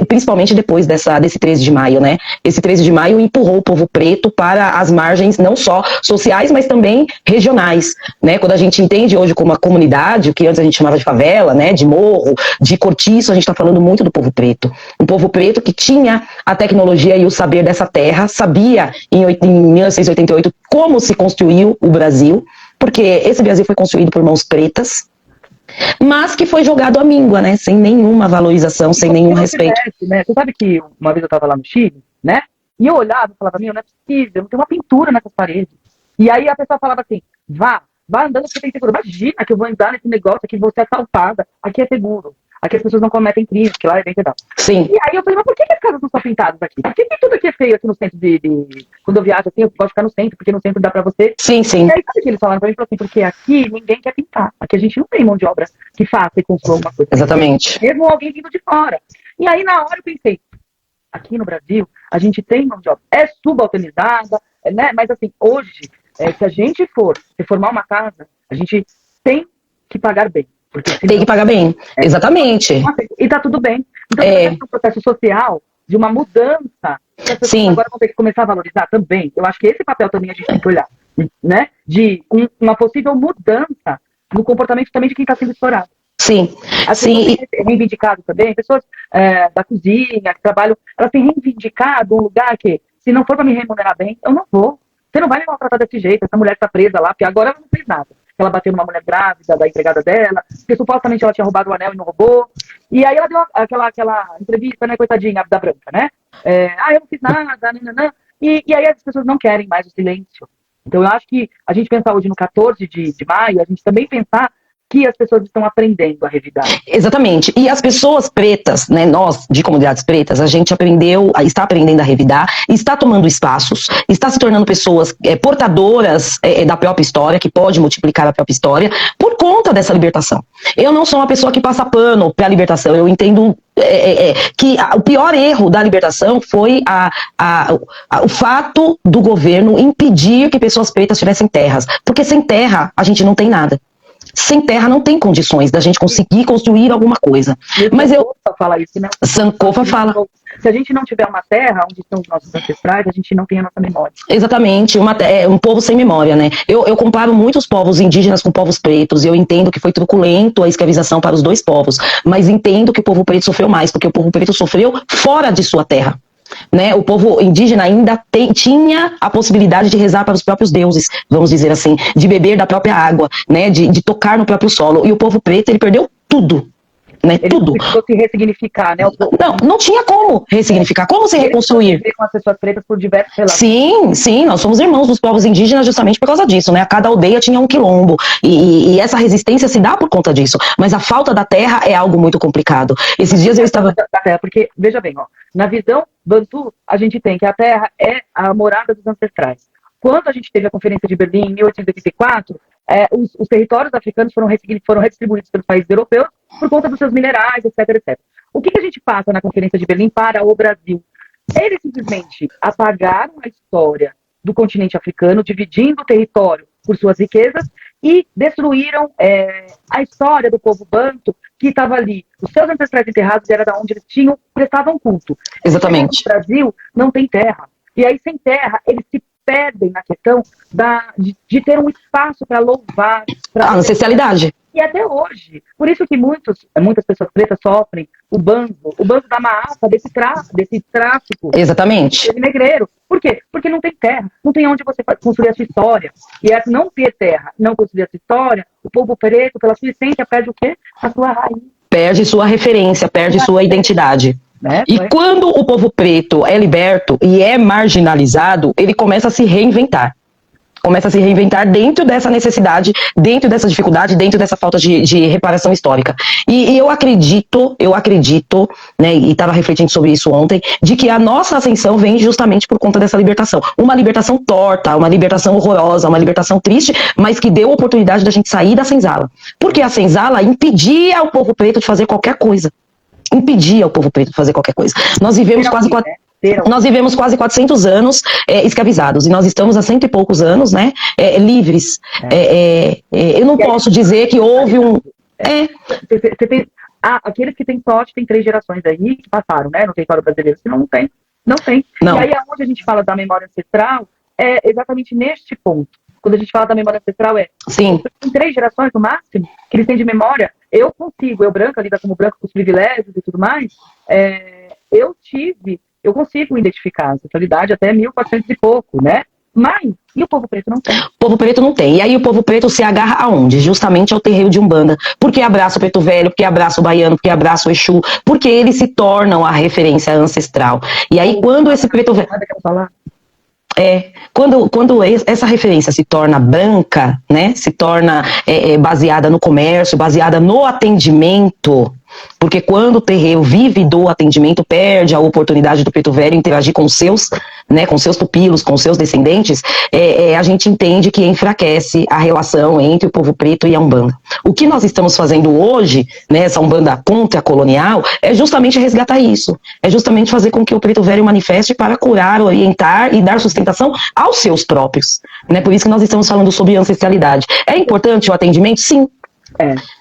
principalmente depois desse 13 de maio, né? Esse 13 de maio empurrou o povo preto para as margens não só sociais, mas também regionais, né? Quando a gente entende hoje como uma comunidade, o que antes a gente chamava de favela, né? De morro, de cortiço, a gente está falando muito do povo preto. Um povo preto que tinha a tecnologia e o saber dessa terra, sabia em 1988 como se construiu o Brasil, porque esse Brasil foi construído por mãos pretas, mas que foi jogado à míngua, né? Sem nenhuma valorização, sem nenhum respeito. Né? Você sabe que uma vez eu estava lá no Chile, né? E eu olhava e falava, não é possível, não tem uma pintura nessas paredes. E aí a pessoa falava assim, vá andando porque tem seguro. Imagina que eu vou andar nesse negócio aqui, vou ser assaltada, aqui é seguro. Aqui as pessoas não cometem crimes, que lá é bem pedal. Sim. E aí eu falei, mas por que as casas não são pintadas aqui? Por que tudo aqui é feio aqui no centro quando eu viajo assim, eu gosto de ficar no centro, porque no centro dá pra você. Sim. E aí sabe o que eles falaram pra mim? Assim, porque aqui ninguém quer pintar. Aqui a gente não tem mão de obra que faça e construa uma coisa. Exatamente. Mesmo alguém vindo de fora. E aí, na hora, eu pensei, aqui no Brasil, a gente tem mão de obra, subalternizada, né? Mas assim, hoje, se a gente for reformar uma casa, a gente tem que pagar bem. Porque senão, tem que pagar bem, exatamente. E tá tudo bem. Então, é um processo social de uma mudança que as pessoas agora vão ter que começar a valorizar também. Eu acho que esse papel também a gente tem que olhar, né? De uma possível mudança no comportamento também de quem está sendo explorado. Sim. As pessoas têm reivindicado também, pessoas da cozinha, que trabalham, elas têm reivindicado um lugar que, se não for para me remunerar bem, eu não vou. Você não vai me maltratar desse jeito, essa mulher está presa lá, porque agora ela não fez nada. Ela bateu numa mulher grávida, da empregada dela, porque supostamente ela tinha roubado o anel e não roubou. E aí ela deu aquela entrevista, né, coitadinha, da Branca, né? Eu não fiz nada, nananã. E aí as pessoas não querem mais o silêncio. Então eu acho que a gente pensar hoje no 14 de maio, a gente também pensar que as pessoas estão aprendendo a revidar. Exatamente. E as pessoas pretas, né, nós de comunidades pretas, a gente está aprendendo a revidar, está tomando espaços, está se tornando pessoas portadoras da própria história, que pode multiplicar a própria história, por conta dessa libertação. Eu não sou uma pessoa que passa pano para a libertação, eu entendo que o pior erro da libertação foi o fato do governo impedir que pessoas pretas tivessem terras, porque sem terra a gente não tem nada. Sem terra não tem condições da gente conseguir construir alguma coisa. Mas Sankofa fala isso, né? Sankofa fala. Se a gente não tiver uma terra onde estão os nossos ancestrais, a gente não tem a nossa memória. Exatamente, um povo sem memória, né? Eu comparo muito os povos indígenas com povos pretos, e eu entendo que foi truculento a escravização para os dois povos, mas entendo que o povo preto sofreu mais, porque o povo preto sofreu fora de sua terra. Né, o povo indígena ainda tinha a possibilidade de rezar para os próprios deuses, vamos dizer assim, de beber da própria água, né, de tocar no próprio solo. E o povo preto, ele perdeu tudo. Né, ele tudo. precisou se ressignificar, né? Não tinha como ressignificar, como se reconstruir. Com as pessoas pretas por diversos relatos. Sim, nós somos irmãos dos povos indígenas justamente por causa disso, né? A cada aldeia tinha um quilombo, e essa resistência se dá por conta disso, mas a falta da terra é algo muito complicado. Esses dias eu estava... Porque, veja bem, na visão Bantu, a gente tem que a terra é a morada dos ancestrais. Quando a gente teve a Conferência de Berlim, em 1884, os territórios africanos foram redistribuídos pelos países europeus por conta dos seus minerais, etc, etc. O que a gente passa na Conferência de Berlim para o Brasil? Eles simplesmente apagaram a história do continente africano, dividindo o território por suas riquezas, e destruíram a história do povo banto que estava ali. Os seus ancestrais enterrados era da onde eles prestavam culto. Exatamente. O Brasil não tem terra. E aí, sem terra, eles se perdem na questão de ter um espaço para louvar. A ancestralidade. E até hoje. Por isso que muitas pessoas pretas sofrem o banzo da maafa desse tráfico. Exatamente. De negreiro. Por quê? Porque não tem terra, não tem onde você construir a sua história. E não ter terra, não construir a sua história, o povo preto, pela sua essência, perde o quê? A sua raiz. Perde sua referência, perde sua identidade. Né? E quando o povo preto é liberto e é marginalizado, ele começa a se reinventar. Começa a se reinventar dentro dessa necessidade, dentro dessa dificuldade, dentro dessa falta de reparação histórica. E eu acredito, né, e estava refletindo sobre isso ontem, de que a nossa ascensão vem justamente por conta dessa libertação. Uma libertação torta, uma libertação horrorosa, uma libertação triste, mas que deu a oportunidade da gente sair da senzala. Porque a senzala impedia o povo preto de fazer qualquer coisa. Impedia o povo preto de fazer qualquer coisa. Nós vivemos quase 400 anos escravizados, e nós estamos há 100 e poucos anos, né, livres. Eu não posso dizer que houve um... aqueles que têm sorte, tem 3 gerações aí que passaram, né, no território brasileiro, senão não tem. Não. E aí, onde a gente fala da memória ancestral, é exatamente neste ponto. Quando a gente fala da memória ancestral, Sim. Tem 3 gerações no máximo que eles têm de memória. Eu branca, lida como branca com os privilégios e tudo mais, eu consigo identificar a ancestralidade até 1400 e pouco, né? Mas, e o povo preto não tem? O povo preto não tem. E aí o povo preto se agarra aonde? Justamente ao terreiro de Umbanda. Porque abraça o preto velho, porque abraça o baiano, porque abraça o Exu, porque eles se tornam a referência ancestral. E aí quando esse preto velho... Quando essa referência se torna branca, né, se torna baseada no comércio, baseada no atendimento, Porque quando o terreiro vive do atendimento, perde a oportunidade do preto velho interagir com os seus, né, com seus pupilos, com os seus descendentes, a gente entende que enfraquece a relação entre o povo preto e a Umbanda. O que nós estamos fazendo hoje, né, essa Umbanda contra-colonial, é justamente resgatar isso. É justamente fazer com que o preto velho manifeste para curar, orientar e dar sustentação aos seus próprios. Né? Por isso que nós estamos falando sobre ancestralidade. É importante o atendimento? Sim.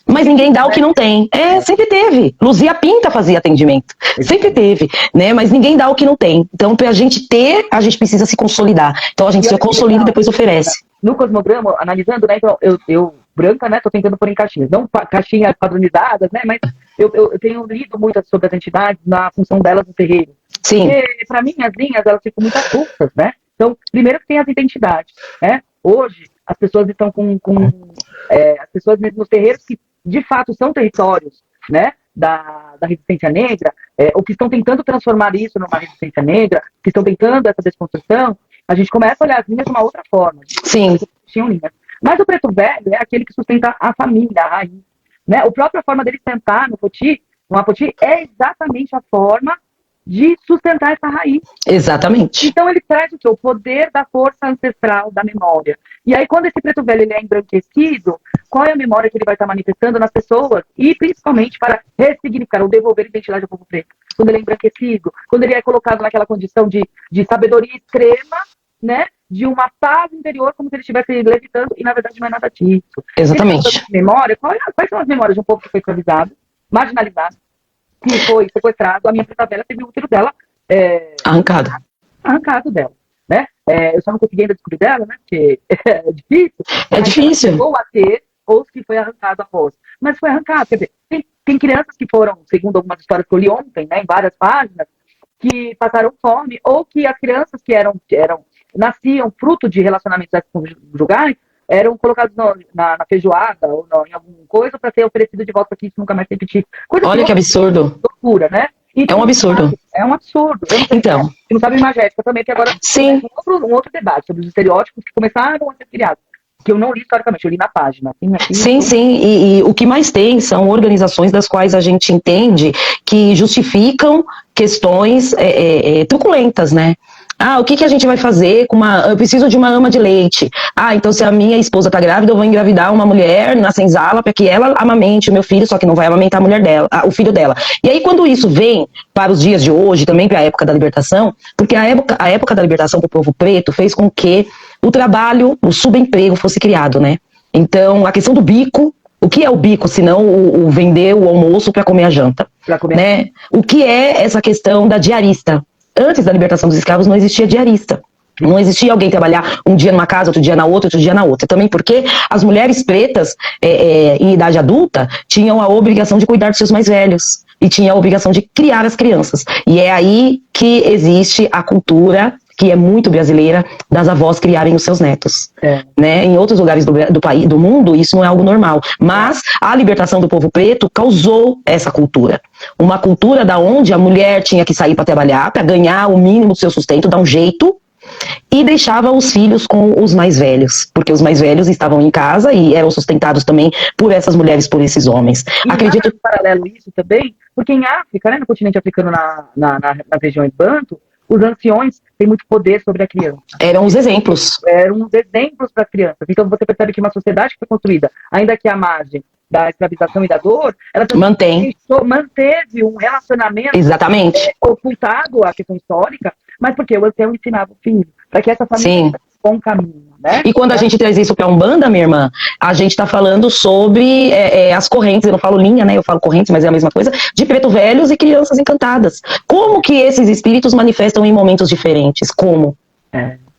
Mas ninguém dá o que não tem. Sempre teve. Luzia Pinta fazia atendimento. Sempre teve, né? Mas ninguém dá o que não tem. Então, pra gente ter, a gente precisa se consolidar. Então, a gente se consolida e depois oferece. No cosmograma, analisando, né? Então, eu branca, né? Tô tentando pôr em caixinhas. Não caixinhas padronizadas, né? Mas eu tenho lido muito sobre as entidades na função delas no terreiro. Sim. Porque, pra mim, as linhas, elas ficam muito adultas, né? Então, primeiro que tem as identidades, né? Hoje, as pessoas estão as pessoas nos terreiros que, de fato, são territórios, né, da resistência negra, ou que estão tentando transformar isso numa resistência negra, que estão tentando essa desconstrução, a gente começa a olhar as linhas de uma outra forma. Sim. Tinham linhas. Mas o preto velho é aquele que sustenta a família, a raiz, né? A própria forma dele sentar no apoti, é exatamente a forma de sustentar essa raiz. Exatamente. Então ele traz o quê? O poder da força ancestral da memória. E aí quando esse preto velho ele é embranquecido, qual é a memória que ele vai estar manifestando nas pessoas? E principalmente para ressignificar ou devolver a identidade ao povo preto. Quando ele é embranquecido, quando ele é colocado naquela condição de sabedoria extrema, né? De uma paz interior, como se ele estivesse levitando, e na verdade não é nada disso. Exatamente. Memória, quais são as memórias de um povo que foi escravizado, marginalizado, que foi sequestrado? A minha preta velha teve o útero dela arrancado dela, né? Eu só não consegui ainda descobrir dela, né? Porque é difícil. É difícil. Ou a ter, ou se foi arrancado após. Mas foi arrancado. Quer dizer, tem crianças que foram, segundo algumas histórias que eu li ontem, né? Em várias páginas, que passaram fome, ou que as crianças que nasciam fruto de relacionamentos conjugais, eram colocados na feijoada ou em alguma coisa para ser oferecido de volta para que isso nunca mais se repetir. Olha que absurdo. Loucura, né? Então, é um absurdo. É um absurdo. Então. Você não sabe imagética também, que agora sim. Um outro debate sobre os estereótipos que começaram a ser criados. Que eu não li historicamente, eu li na página. Sim. E o que mais tem são organizações das quais a gente entende que justificam questões truculentas, né? O que a gente vai fazer com eu preciso de uma ama de leite. Então se a minha esposa tá grávida, eu vou engravidar uma mulher na senzala para que ela amamente o meu filho, só que não vai amamentar a mulher dela, o filho dela. E aí quando isso vem para os dias de hoje, também para a época da libertação, porque a época da libertação para o povo preto fez com que o trabalho, o subemprego fosse criado, né? Então a questão do bico, o que é o bico, senão o vender o almoço para comer a janta? Né? O que é essa questão da diarista? Antes da libertação dos escravos não existia diarista. Não existia alguém trabalhar um dia numa casa, outro dia na outra, outro dia na outra. Também porque as mulheres pretas, em idade adulta, tinham a obrigação de cuidar dos seus mais velhos. E tinham a obrigação de criar as crianças. E é aí que existe a cultura, que é muito brasileira, das avós criarem os seus netos. Né? Em outros lugares do país, do mundo, isso não é algo normal. Mas a libertação do povo preto causou essa cultura. Uma cultura da onde a mulher tinha que sair para trabalhar, para ganhar o mínimo do seu sustento, dar um jeito, e deixava os filhos com os mais velhos, porque os mais velhos estavam em casa e eram sustentados também por essas mulheres, por esses homens. E acredito paralelo isso também, porque em África, né, no continente africano, nas regiões Banto, os anciões têm muito poder sobre a criança. Eram os exemplos. Eram os exemplos para as crianças. Então você percebe que uma sociedade que foi construída, ainda que à margem da escravização e da dor, ela manteve um relacionamento ocultado à questão histórica, mas porque o ancião ensinava o filho, para que essa família fosse um bom caminho. Né? E quando a gente traz isso para a Umbanda, minha irmã, a gente está falando sobre as correntes, eu não falo linha, né? Eu falo correntes, mas é a mesma coisa, de preto velhos e crianças encantadas. Como que esses espíritos manifestam em momentos diferentes? Como?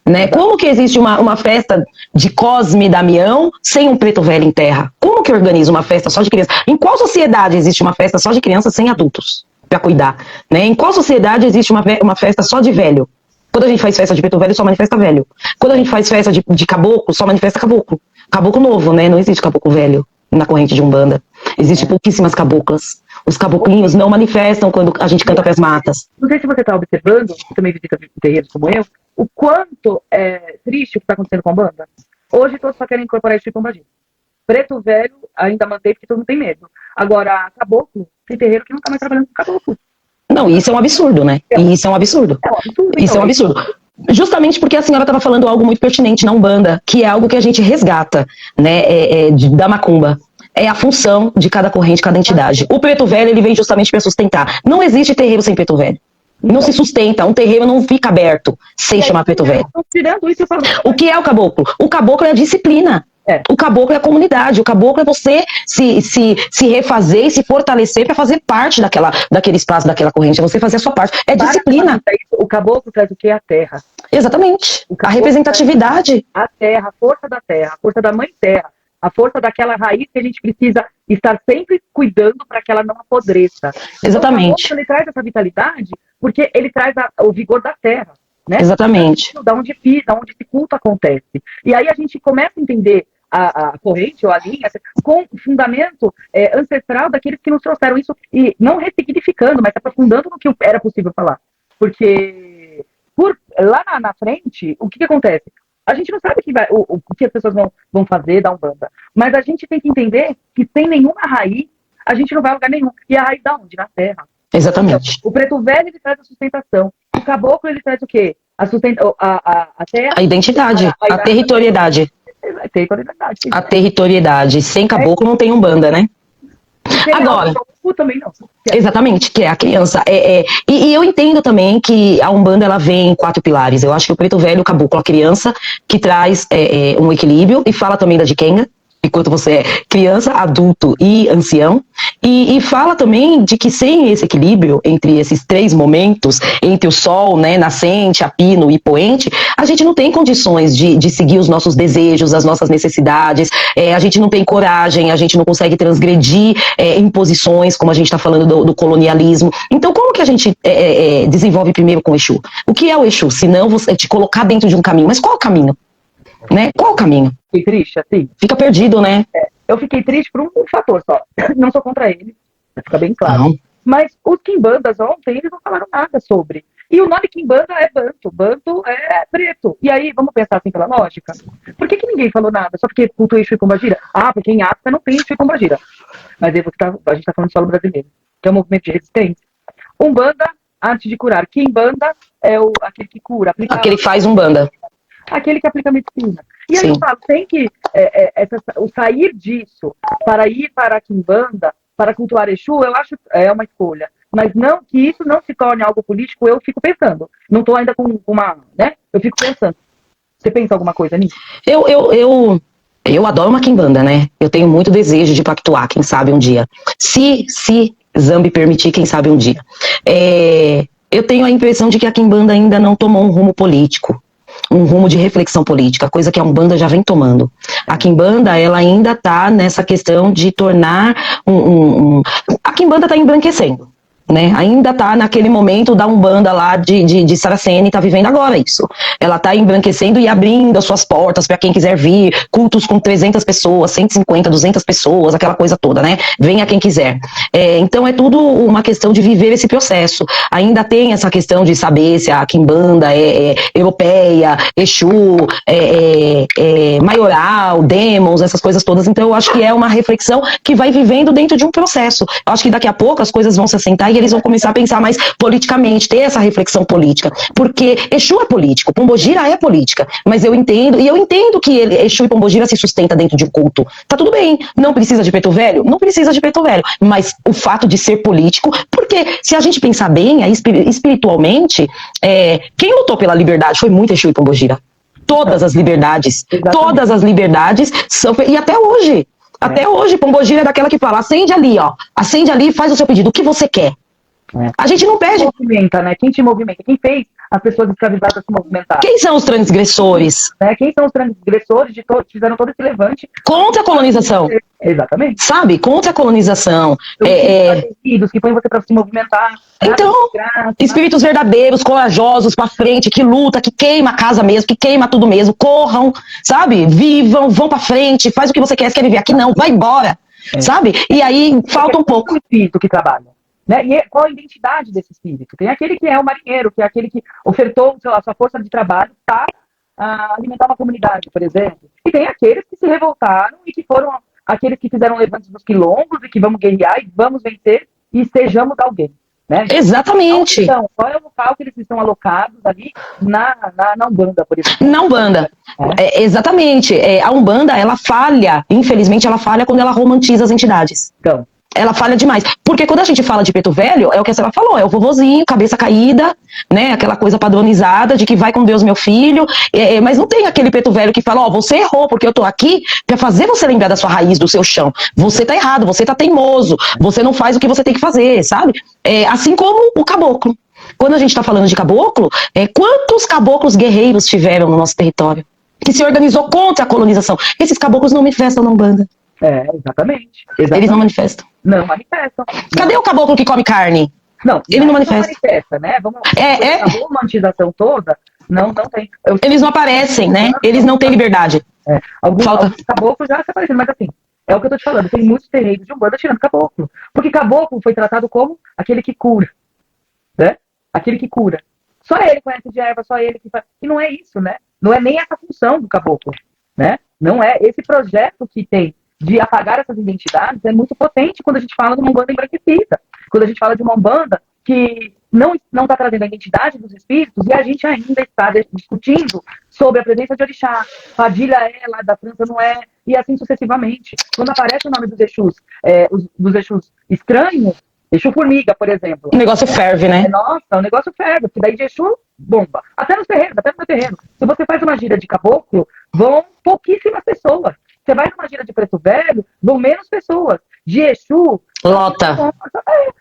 Né? Como que existe uma festa de Cosme e Damião sem um preto velho em terra? Como que organiza uma festa só de criança? Em qual sociedade existe uma festa só de crianças sem adultos para cuidar? Né? Em qual sociedade existe uma festa só de velho? Quando a gente faz festa de preto velho, só manifesta velho. Quando a gente faz festa de caboclo, só manifesta caboclo. Caboclo novo, né? Não existe caboclo velho na corrente de Umbanda. Existem pouquíssimas caboclas. Os caboclinhos não manifestam quando a gente canta pras matas. Não sei se você está observando, você também visita terreiros como eu, o quanto é triste o que está acontecendo com a Umbanda. Hoje todos só querem incorporar isso em Pombagira. Preto Velho ainda mantém, porque todo mundo tem medo. Agora, caboclo, tem terreiro que não tá mais trabalhando com caboclo. Não, isso é um absurdo, né? Isso é um absurdo. É um absurdo, Isso é um então. absurdo. Justamente porque a senhora estava falando algo muito pertinente na Umbanda, que é algo que a gente resgata, né, da macumba. É a função de cada corrente, cada entidade. O preto velho, ele vem justamente para sustentar. Não existe terreiro sem preto velho. Não se sustenta. Um terreiro não fica aberto sem chamar preto velho. Tirando isso, eu falo, O que é o caboclo? O caboclo é a disciplina. É. O caboclo é a comunidade. O caboclo é você se refazer e se fortalecer para fazer parte daquele espaço, daquela corrente. É você fazer a sua parte. É disciplina. O caboclo traz o que? A terra. Exatamente. A representatividade. A terra, a força da terra, a força da mãe terra. A força daquela raiz que a gente precisa estar sempre cuidando para que ela não apodreça. Exatamente. Então, ele traz essa vitalidade porque ele traz o vigor da terra. Né? Exatamente. Da onde esse culto acontece. E aí a gente começa a entender a corrente ou a linha com o fundamento ancestral daqueles que nos trouxeram isso, e não ressignificando, mas aprofundando no que era possível falar. Porque lá na frente, o que acontece? A gente não sabe o que as pessoas vão fazer da Umbanda, mas a gente tem que entender que sem nenhuma raiz, a gente não vai a lugar nenhum. E a raiz da onde? Na terra. Exatamente. Então, o preto velho, ele traz a sustentação. O caboclo, ele traz o quê? A terra. A identidade, a territorialidade. A territorialidade. Sem caboclo não tem Umbanda, né? Agora, também não. Exatamente, que é a criança. E eu entendo também que a Umbanda ela vem em 4 pilares. Eu acho que o preto velho, o caboclo, a criança, que traz um equilíbrio, e fala também da Dikenga, enquanto você é criança, adulto e ancião, e fala também de que sem esse equilíbrio entre esses 3 momentos, entre o sol, né, nascente, a pino e poente, a gente não tem condições de seguir os nossos desejos, as nossas necessidades, a gente não tem coragem, a gente não consegue transgredir imposições, como a gente está falando do colonialismo. Então, como que a gente desenvolve primeiro com o Exu? O que é o Exu? Se não, você te colocar dentro de um caminho. Mas qual é o caminho? Né? Qual o caminho? Fiquei triste, assim. Fica perdido, né? Eu fiquei triste por um fator só. Não sou contra ele, fica bem claro. Não. Mas os Quimbandas ontem, eles não falaram nada sobre. E o nome Quimbanda é Banto. Banto é preto. E aí, vamos pensar assim pela lógica? Por que ninguém falou nada? Só porque culto Exu e Pombagira? Ah, porque em África não tem Exu e Pombagira. Mas aí a gente tá falando de solo brasileiro, que é um movimento de resistência. Umbanda, arte de curar. Quimbanda é aquele que cura. Aquele que faz Umbanda. Aquele que aplica medicina. E aí Sim. eu falo, tem que o sair disso para ir para a Quimbanda, para cultuar Exu, eu acho uma escolha. Mas não que isso não se torne algo político, eu fico pensando. Não estou ainda com uma, né? Eu fico pensando. Você pensa alguma coisa nisso? Eu adoro uma quimbanda, né? Eu tenho muito desejo de pactuar, quem sabe um dia. Se Zambi permitir, quem sabe um dia. Eu tenho a impressão de que a quimbanda ainda não tomou um rumo político, um rumo de reflexão política, coisa que a Umbanda já vem tomando. A Quimbanda, ela ainda está nessa questão de tornar A Quimbanda está embranquecendo, né? Ainda está naquele momento da Umbanda lá de Saraceni, está vivendo agora isso. Ela está embranquecendo e abrindo as suas portas para quem quiser vir, cultos com 300 pessoas, 150, 200 pessoas, aquela coisa toda, né? Venha quem quiser. Então é tudo uma questão de viver esse processo. Ainda tem essa questão de saber se a Quimbanda é europeia, Exu, maioral, demons, essas coisas todas. Então eu acho que é uma reflexão que vai vivendo dentro de um processo. Eu acho que daqui a pouco as coisas vão se assentar e eles vão começar a pensar mais politicamente, ter essa reflexão política, porque Exu é político, Pombogira é política, mas eu entendo que Exu e Pombogira se sustenta dentro de um culto, tá tudo bem, não precisa de preto velho? Não precisa de preto velho, mas o fato de ser político, porque se a gente pensar bem, espiritualmente, quem lutou pela liberdade foi muito Exu e Pombogira, todas as liberdades são, e até hoje, Pombogira é daquela que fala, acende ali e faz o seu pedido, o que você quer? A gente não pede. Quem movimenta, né? Quem te movimenta? Quem fez as pessoas escravizadas se movimentar? Quem são os transgressores? Quem são os transgressores que fizeram todo esse levante? Contra a colonização. Exatamente. Sabe? Contra a colonização. Os que põem você para se movimentar. Então, espíritos verdadeiros, corajosos, pra frente, que luta, que queima a casa mesmo, que queima tudo mesmo, corram, sabe? Vivam, vão pra frente, faz o que você quer, se quer viver aqui, não, vai embora, sabe? E aí falta um pouco. O espírito que trabalha. Né? E qual a identidade desse espírito? Tem aquele que é o marinheiro, que é aquele que ofertou, sei lá, sua força de trabalho para alimentar uma comunidade, por exemplo. E tem aqueles que se revoltaram e que foram aqueles que fizeram levantes nos quilombos e que vamos guerrear e vamos vencer e sejamos alguém. Né? Exatamente. Então, qual é o local que eles estão alocados ali na Umbanda, por exemplo? Na Umbanda, exatamente. A Umbanda, ela falha, infelizmente, ela falha quando ela romantiza as entidades. Então, ela falha demais. Porque quando a gente fala de preto velho, é o que a senhora falou, é o vovozinho, cabeça caída, né? Aquela coisa padronizada de que vai com Deus, meu filho. Mas não tem aquele preto velho que fala, você errou, porque eu tô aqui pra fazer você lembrar da sua raiz, do seu chão. Você tá errado, você tá teimoso, você não faz o que você tem que fazer, sabe? Assim como o caboclo. Quando a gente tá falando de caboclo, quantos caboclos guerreiros tiveram no nosso território? Que se organizou contra a colonização. Esses caboclos não manifestam na Umbanda. Exatamente. Eles não manifestam. Não manifestam. Cadê o caboclo que come carne? Não, ele não manifesta. Não manifesta, né? A romantização toda, não tem. Eles não aparecem, né? Eles não têm liberdade. Alguns caboclos já se apareceram, mas assim, é o que eu tô te falando, tem muitos terreiros de Umbanda tirando caboclo. Porque caboclo foi tratado como aquele que cura, né? Aquele que cura. Só ele conhece de erva, só ele que faz. E não é isso, né? Não é nem essa função do caboclo, né? Não é esse projeto que tem de apagar essas identidades é muito potente quando a gente fala de uma Umbanda embranquecida. Quando a gente fala de uma Umbanda que não está trazendo a identidade dos espíritos e a gente ainda está discutindo sobre a presença de Orixá. Padilha lá da França não é, e assim sucessivamente. Quando aparece o nome dos Exus estranhos, Exu Formiga, por exemplo. O negócio ferve, né? Nossa, o negócio ferve, porque daí de Exu, bomba. Até nos terrenos, até no meu terreno. Se você faz uma gira de caboclo, vão pouquíssimas pessoas. Você vai numa gira de preto velho, vão menos pessoas. De Exu... Lota.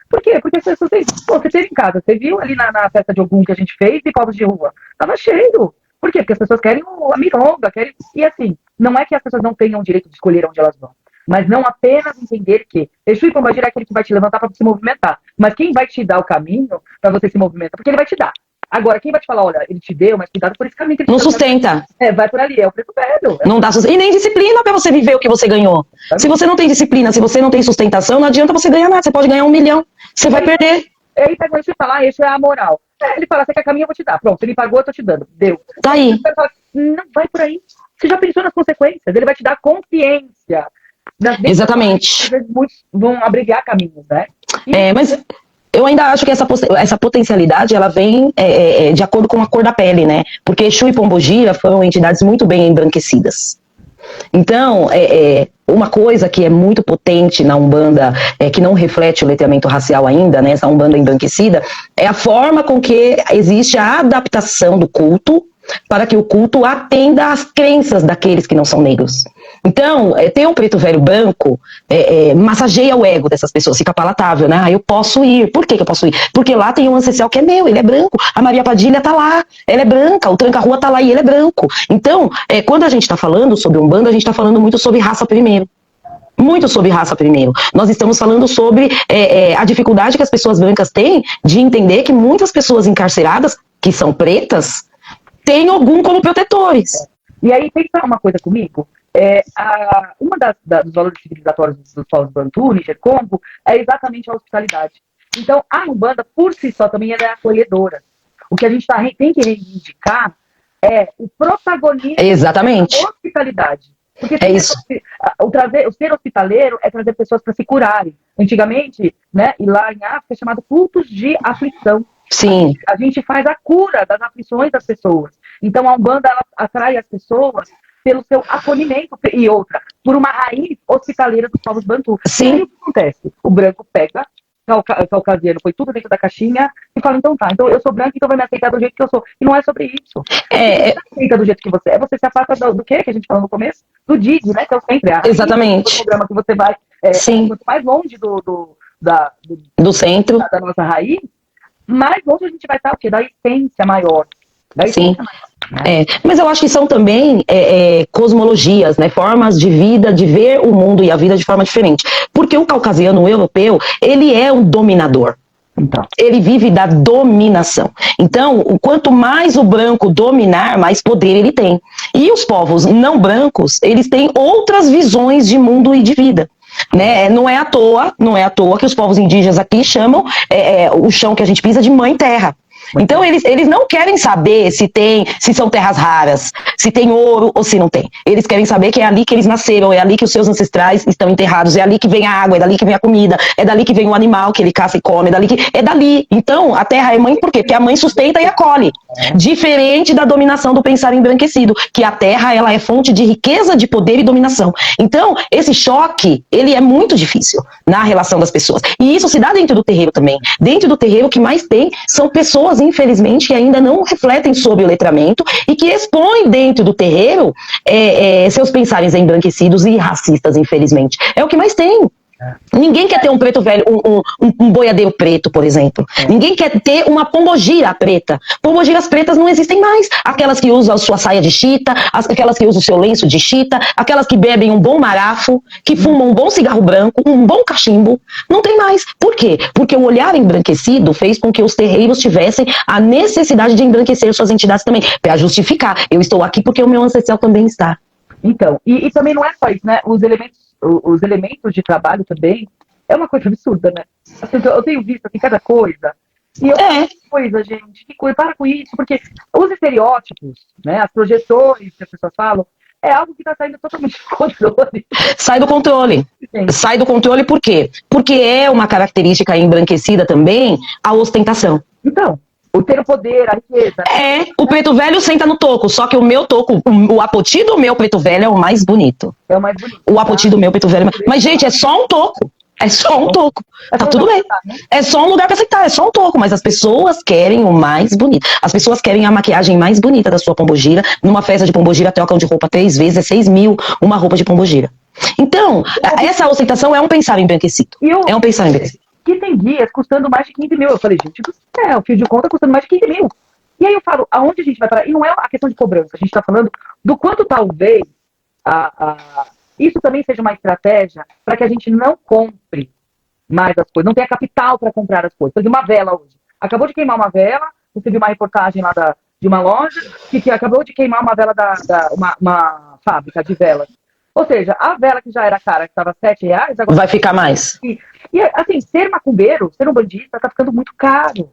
Por quê? Porque as pessoas têm... você teve em casa, você viu ali na festa de Ogum que a gente fez e povos de rua. Tava cheio. Por quê? Porque as pessoas querem a mironga, querem... E assim, não é que as pessoas não tenham o direito de escolher onde elas vão. Mas não apenas entender que Exu e Pombagira é aquele que vai te levantar para se movimentar. Mas quem vai te dar o caminho para você se movimentar? Porque ele vai te dar. Agora, quem vai te falar, olha, ele te deu, mas cuidado por esse caminho que ele não te sustenta. Vai por ali, é o preto velho. Não dá sustentação. E nem disciplina para você viver o que você ganhou. Se você não tem disciplina, se você não tem sustentação, não adianta você ganhar nada. Você pode ganhar 1 milhão. Você vai perder. Aí pega o Exu e fala, Exu é a moral. Ele fala, você quer caminho, eu vou te dar. Pronto, ele pagou, eu tô te dando. Deu. Tá aí. Ele fala, não vai por aí. Você já pensou nas consequências? Ele vai te dar consciência. Exatamente. Às vezes muitos vão abrigar caminhos, né? Mas eu ainda acho que essa potencialidade, ela vem de acordo com a cor da pele, né? Porque Exu e Pombogira foram entidades muito bem embranquecidas. Então, uma coisa que é muito potente na Umbanda, que não reflete o letramento racial ainda, né? Essa Umbanda embranquecida, é a forma com que existe a adaptação do culto para que o culto atenda às crenças daqueles que não são negros. Então, ter um preto velho branco massageia o ego dessas pessoas, fica palatável, né? Eu posso ir. Por que eu posso ir? Porque lá tem um ancestral que é meu, ele é branco. A Maria Padilha tá lá, ela é branca. O Tranca-Rua tá lá e ele é branco. Então, quando a gente tá falando sobre Umbanda, a gente tá falando muito sobre raça primeiro. Muito sobre raça primeiro. Nós estamos falando sobre a dificuldade que as pessoas brancas têm de entender que muitas pessoas encarceradas, que são pretas, têm Ogum como protetores. E aí, pensa uma coisa comigo. Uma dos valores civilizatórios dos povos Bantu, Níger, Congo, é exatamente a hospitalidade. Então, a Umbanda, por si só, também ela é acolhedora. O que a gente tem que reivindicar é o protagonismo exatamente. da hospitalidade. Porque isso. O ser hospitaleiro é trazer pessoas para se curarem. Antigamente, né, e lá em África, é chamado cultos de aflição. Sim. A gente faz a cura das aflições das pessoas. Então, a Umbanda, ela atrai as pessoas pelo seu acolhimento e outra, por uma raiz hospitaleira dos povos Bantu. Sim. E o que acontece? O branco pega, o caucasiano foi tudo dentro da caixinha e fala, então tá, então eu sou branco, então vai me aceitar do jeito que eu sou. E não é sobre isso. Você aceita do jeito que você é, você se afasta do que a gente falou no começo? Do DIG, né, que é o sempre. Exatamente. O programa que você vai, quanto mais longe do centro, da nossa raiz, mais longe a gente vai estar o quê? Da essência maior. Sim. Mas eu acho que são também cosmologias, né? Formas de vida, de ver o mundo e a vida de forma diferente. Porque o caucasiano, o europeu, ele é um dominador. Então, ele vive da dominação. Então, quanto mais o branco dominar, mais poder ele tem. E os povos não brancos, eles têm outras visões de mundo e de vida. Né? Não é à toa que os povos indígenas aqui chamam o chão que a gente pisa de mãe terra. Então eles não querem saber se são terras raras, se tem ouro ou se não tem. Eles querem saber que é ali que eles nasceram, é ali que os seus ancestrais estão enterrados, é ali que vem a água, é dali que vem a comida, é dali que vem o animal que ele caça e come, é dali. Então a terra é mãe por quê? Porque a mãe sustenta e acolhe. Diferente da dominação do pensar embranquecido, que a terra ela é fonte de riqueza, de poder e dominação. Então esse choque, ele é muito difícil na relação das pessoas. E isso se dá dentro do terreiro também. Dentro do terreiro o que mais tem são pessoas, infelizmente, que ainda não refletem sobre o letramento e que expõem dentro do terreiro seus pensares embranquecidos e racistas, infelizmente. É o que mais tem. Ninguém quer ter um preto velho, um boiadeiro preto, por exemplo. Ninguém quer ter uma pombogira preta. Pombogiras pretas não existem mais. Aquelas que usam a sua saia de chita, aquelas que usam o seu lenço de chita, aquelas que bebem um bom marafo, que fumam um bom cigarro branco, um bom cachimbo. Não tem mais. Por quê? Porque o olhar embranquecido fez com que os terreiros tivessem a necessidade de embranquecer suas entidades também, para justificar. Eu estou aqui porque o meu ancestral também está. Então, e também não é só isso, né? Os elementos de trabalho também é uma coisa absurda, né? Assim, eu tenho visto assim, cada coisa. E que coisa, gente, que coisa, para com isso, porque os estereótipos, né, as projeções que as pessoas falam, é algo que está saindo totalmente do controle. Sai do controle. Sim. Sai do controle por quê? Porque é uma característica embranquecida também a ostentação. Então, ter o poder, a riqueza. O preto velho senta no toco, só que o meu toco, o apoti do meu preto velho é o mais bonito. É o mais bonito. O apoti do meu preto velho. Mas, gente, é só um toco. É só um toco. Tá tudo bem. É só um lugar pra sentar, é só um toco. Mas as pessoas querem o mais bonito. As pessoas querem a maquiagem mais bonita da sua pombogira. Numa festa de pombogira, trocam de roupa 3 vezes, é 6 mil uma roupa de pombogira. Então, essa ostentação é um pensar embranquecido. É um pensar embranquecido. Que tem guias custando mais de 15 mil. Eu falei, gente, o fio de conta custando mais de 15 mil. E aí eu falo, aonde a gente vai parar? E não é a questão de cobrança, a gente está falando do quanto talvez isso também seja uma estratégia para que a gente não compre mais as coisas, não tenha capital para comprar as coisas. Por exemplo, uma vela hoje. Acabou de queimar uma vela, você viu uma reportagem lá de uma loja que acabou de queimar uma vela uma fábrica de velas. Ou seja, a vela que já era cara, que estava R$7, agora vai ficar mais. E assim, ser macumbeiro, ser um bandista, tá ficando muito caro,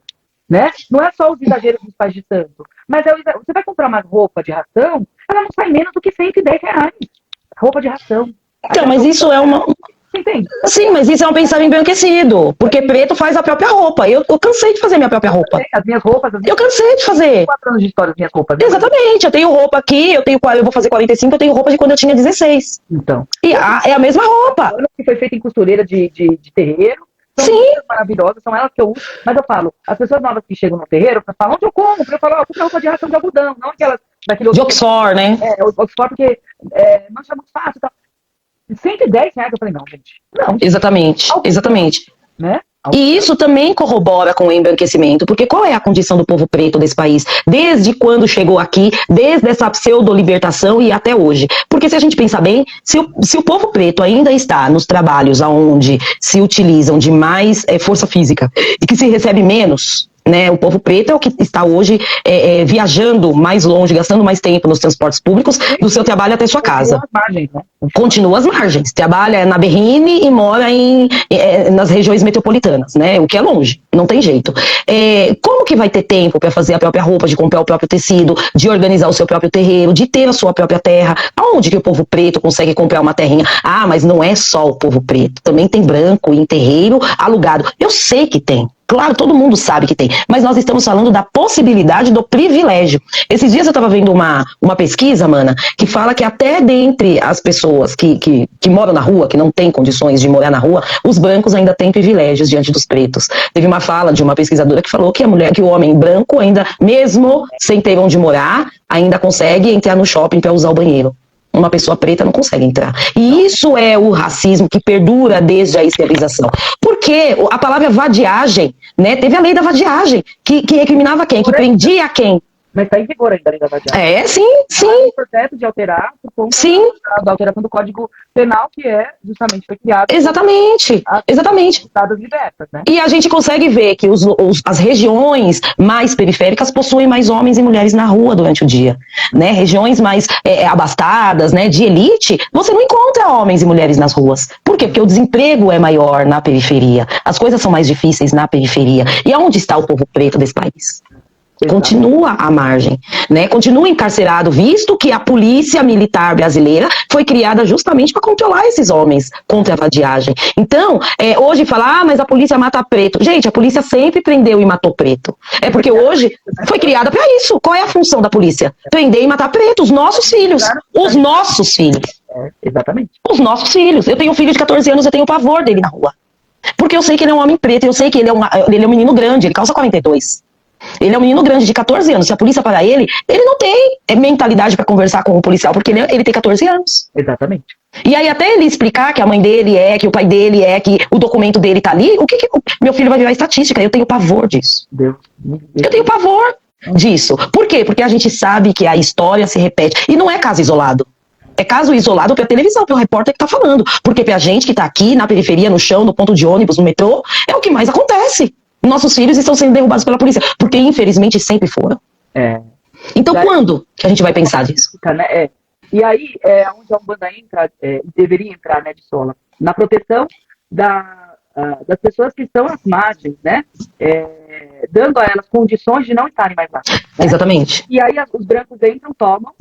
né? Não é só os exageros dos pais de santo, mas você vai comprar uma roupa de ração, ela não sai menos do que R$110. Roupa de ração. Então, mas isso é uma... Entende? Sim, mas isso é um pensar embranquecido, porque preto faz a própria roupa. Eu cansei de fazer minha própria roupa. As minhas roupas... Eu cansei de fazer. 4 anos de história das minhas roupas. Exatamente, eu tenho roupa aqui, eu vou fazer 45, eu tenho roupa de quando eu tinha 16. Então. E é a mesma roupa. Que foi feita em costureira de terreiro. São maravilhosas, são elas que eu uso. Mas eu falo, as pessoas novas que chegam no terreiro, falam, onde eu compro? Eu falo, eu compro roupa de ração de algodão, não aquelas... De Oxford, né? Oxford, porque mancha muito fácil e tal. R$110, eu falei, não, gente. Não. Exatamente. Né? E isso também corrobora com o embranquecimento, porque qual é a condição do povo preto desse país? Desde quando chegou aqui, desde essa pseudo-libertação e até hoje. Porque se a gente pensar bem, se o povo preto ainda está nos trabalhos onde se utilizam de mais força física e que se recebe menos... Né, o povo preto é o que está hoje viajando mais longe, gastando mais tempo nos transportes públicos do seu trabalho até sua casa. Continua às margens. Trabalha na Berrine e mora nas regiões metropolitanas, né, o que é longe, não tem jeito. Como que vai ter tempo para fazer a própria roupa, de comprar o próprio tecido, de organizar o seu próprio terreiro, de ter a sua própria terra? Aonde que o povo preto consegue comprar uma terrinha? Ah, mas não é só o povo preto, também tem branco em terreiro alugado. Eu sei que tem. Claro, todo mundo sabe que tem, mas nós estamos falando da possibilidade do privilégio. Esses dias eu estava vendo uma pesquisa, mana, que fala que até dentre as pessoas que moram na rua, que não têm condições de morar na rua, os brancos ainda têm privilégios diante dos pretos. Teve uma fala de uma pesquisadora que falou que o homem branco ainda, mesmo sem ter onde morar, ainda consegue entrar no shopping para usar o banheiro. Uma pessoa preta não consegue entrar. E isso é o racismo que perdura desde a escravização. Porque a palavra vadiagem, né, teve a lei da vadiagem, que recriminava quem? Que prendia quem? Mas está em vigor ainda a lei da vadiagem. Sim. O processo de alterar por conta da alteração do Código Penal, que justamente foi criado... Exatamente. Estados libertas, né? E a gente consegue ver que as regiões mais periféricas possuem mais homens e mulheres na rua durante o dia, né? Regiões mais abastadas, né, de elite, você não encontra homens e mulheres nas ruas. Por quê? Porque o desemprego é maior na periferia. As coisas são mais difíceis na periferia. E aonde está o povo preto desse país? continua à margem, né? Continua encarcerado, visto que a polícia militar brasileira foi criada justamente para controlar esses homens contra a vadiagem. Então, hoje falar, mas a polícia mata preto. Gente, a polícia sempre prendeu e matou preto. É porque hoje foi criada para isso. Qual é a função da polícia? Prender e matar preto, os nossos filhos. Os nossos filhos. Exatamente. Os nossos filhos. Eu tenho um filho de 14 anos, eu tenho pavor dele na rua. Porque eu sei que ele é um homem preto, eu sei que ele é um menino grande, ele calça 42. Ele é um menino grande de 14 anos. Se a polícia parar ele não tem mentalidade para conversar com o policial, porque ele tem 14 anos. Exatamente. E aí até ele explicar que a mãe dele que o pai dele que o documento dele tá ali, meu filho vai virar estatística. Eu tenho pavor disso. Eu tenho pavor disso. Por quê? Porque a gente sabe que a história se repete. E não é caso isolado. É caso isolado pra televisão, pelo repórter que tá falando. Porque pra gente que tá aqui na periferia, no chão, no ponto de ônibus, no metrô, é o que mais acontece. Nossos filhos estão sendo derrubados pela polícia, porque infelizmente sempre foram. Então quando que a gente vai pensar disso? Né? E aí, onde a Umbanda entra, deveria entrar, né, de sola, na proteção das pessoas que estão às margens, né, dando a elas condições de não estarem mais lá. Né? Exatamente. E aí os brancos entram, tomam,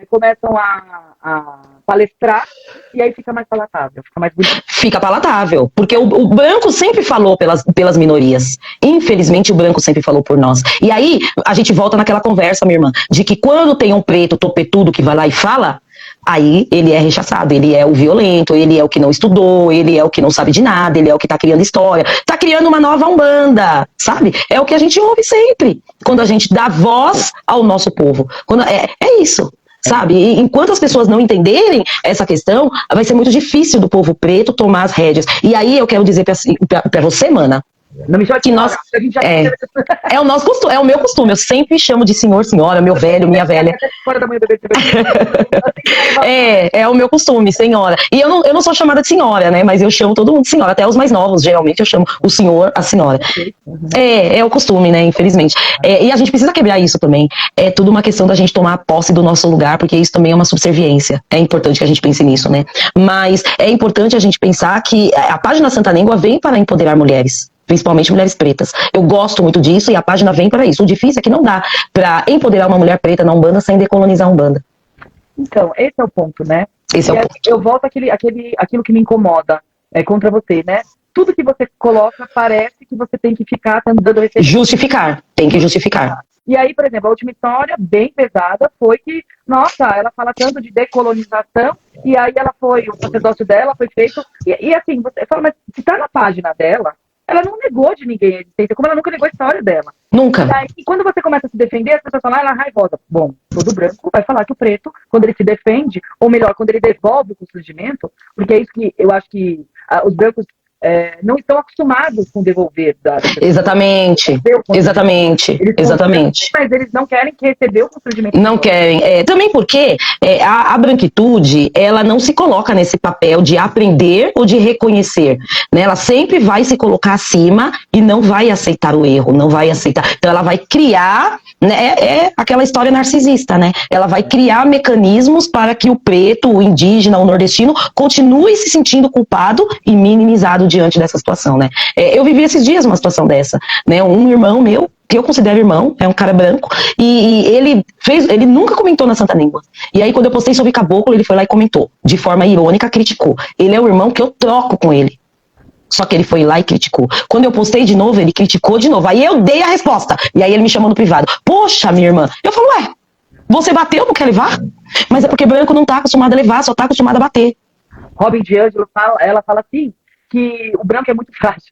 começam a palestrar, e aí fica mais palatável, fica mais bonito. Fica palatável, porque o branco sempre falou pelas minorias. Infelizmente, o branco sempre falou por nós. E aí, a gente volta naquela conversa, minha irmã, de que quando tem um preto topetudo que vai lá e fala, aí ele é rechaçado, ele é o violento, ele é o que não estudou, ele é o que não sabe de nada, ele é o que tá criando história, tá criando uma nova Umbanda, sabe? É o que a gente ouve sempre, quando a gente dá voz ao nosso povo. É isso. Sabe? E enquanto as pessoas não entenderem essa questão, vai ser muito difícil do povo preto tomar as rédeas. E aí eu quero dizer pra você, mana, não me chama de senhora, a gente já é o nosso costume, é o meu costume. Eu sempre chamo de senhor, senhora, meu velho, minha velha. Fora da manhã, bebê, é o meu costume, senhora. E eu não sou chamada de senhora, né? Mas eu chamo todo mundo de senhora, até os mais novos, geralmente eu chamo o senhor, a senhora. É o costume, né? Infelizmente. E a gente precisa quebrar isso também. É tudo uma questão da gente tomar posse do nosso lugar, porque isso também é uma subserviência. É importante que a gente pense nisso, né? Mas é importante a gente pensar que a página Santa Nêngua vem para empoderar mulheres. Principalmente mulheres pretas. Eu gosto muito disso e a página vem para isso. O difícil é que não dá para empoderar uma mulher preta na Umbanda sem decolonizar a Umbanda. Então, esse é o ponto, né? Esse é o ponto. Eu volto àquilo que me incomoda contra você, né? Tudo que você coloca parece que você tem que ficar dando receita. Justificar, tem que justificar. E aí, por exemplo, a última história, bem pesada, foi que, nossa, ela fala tanto de decolonização, e aí o sacerdócio dela foi feito, e assim, você fala, mas se tá na página dela, ela não negou de ninguém a existência, como ela nunca negou a história dela. Nunca. E quando você começa a se defender, as pessoas falam, ela é raivosa. Bom, todo branco vai falar que o preto, quando ele se defende, ou melhor, quando ele devolve o constrangimento, porque é isso que eu acho que os brancos não estão acostumados com devolver. Exatamente. Exatamente. Mas eles não querem que receber o constrangimento. Não querem. Também porque a branquitude, ela não se coloca nesse papel de aprender ou de reconhecer. Né? Ela sempre vai se colocar acima e não vai aceitar o erro, não vai aceitar. Então ela vai criar, né, aquela história narcisista, né? Ela vai criar mecanismos para que o preto, o indígena, o nordestino continue se sentindo culpado e minimizado diante dessa situação, né? Eu vivi esses dias uma situação dessa, né? Um irmão meu, que eu considero irmão, é um cara branco, e ele nunca comentou na Santa Nêngua. E aí quando eu postei sobre caboclo, ele foi lá e comentou, de forma irônica, criticou. Ele é o irmão que eu troco com ele. Só que ele foi lá e criticou. Quando eu postei de novo, ele criticou de novo. Aí eu dei a resposta. E aí ele me chamou no privado. Poxa, minha irmã. Eu falo, você bateu, não quer levar? Mas é porque branco não tá acostumado a levar, só tá acostumado a bater. Robin DiAngelo ela fala assim, que o branco é muito frágil.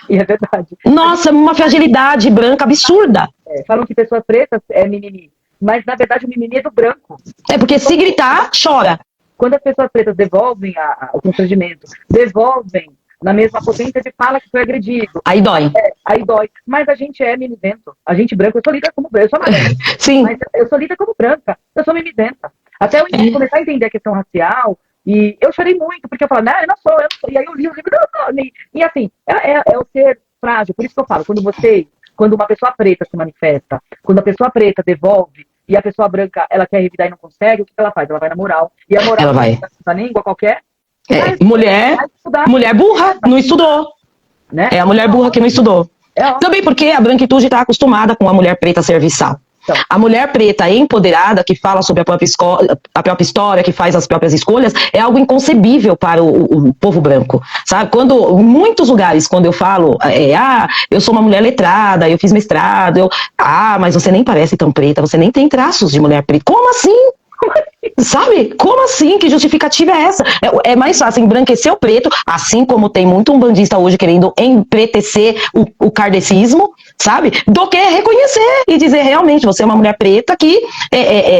E é verdade. Nossa, uma fragilidade branca absurda. Falam que pessoas pretas é mimimi. Mas, na verdade, o mimimi é do branco. É porque se gritar, chora. Quando as pessoas pretas devolvem o constrangimento, devolvem na mesma potência de fala que foi agredido. Aí dói. Aí dói. Mas a gente é mimizento. A gente branca, eu sou lida como branca. Eu sou amarela. Sim. Mas eu sou lida como branca. Eu sou mimizenta. Até eu começar a entender a questão racial. E eu chorei muito, porque eu falo, não, eu não sou. E aí eu li o livro, não. E assim, é o ser frágil. Por isso que eu falo, quando uma pessoa preta se manifesta, quando a pessoa preta devolve, e a pessoa branca, ela quer revidar e não consegue, o que ela faz? Ela vai na moral. E a moral, ela vai. Não língua qualquer. Mulher burra, não estudou. Né? É a mulher burra que não estudou. Também porque a branquitude está acostumada com a mulher preta serviçal. Então, a mulher preta empoderada, que fala sobre a própria história, que faz as próprias escolhas, é algo inconcebível para o povo branco, sabe? Em muitos lugares, quando eu falo, eu sou uma mulher letrada, eu fiz mestrado, mas você nem parece tão preta, você nem tem traços de mulher preta. Como assim? Sabe? Como assim? Que justificativa é essa? É mais fácil embranquecer o preto, assim como tem muito umbandista hoje querendo empretecer o kardecismo, sabe? Do que reconhecer e dizer realmente você é uma mulher preta que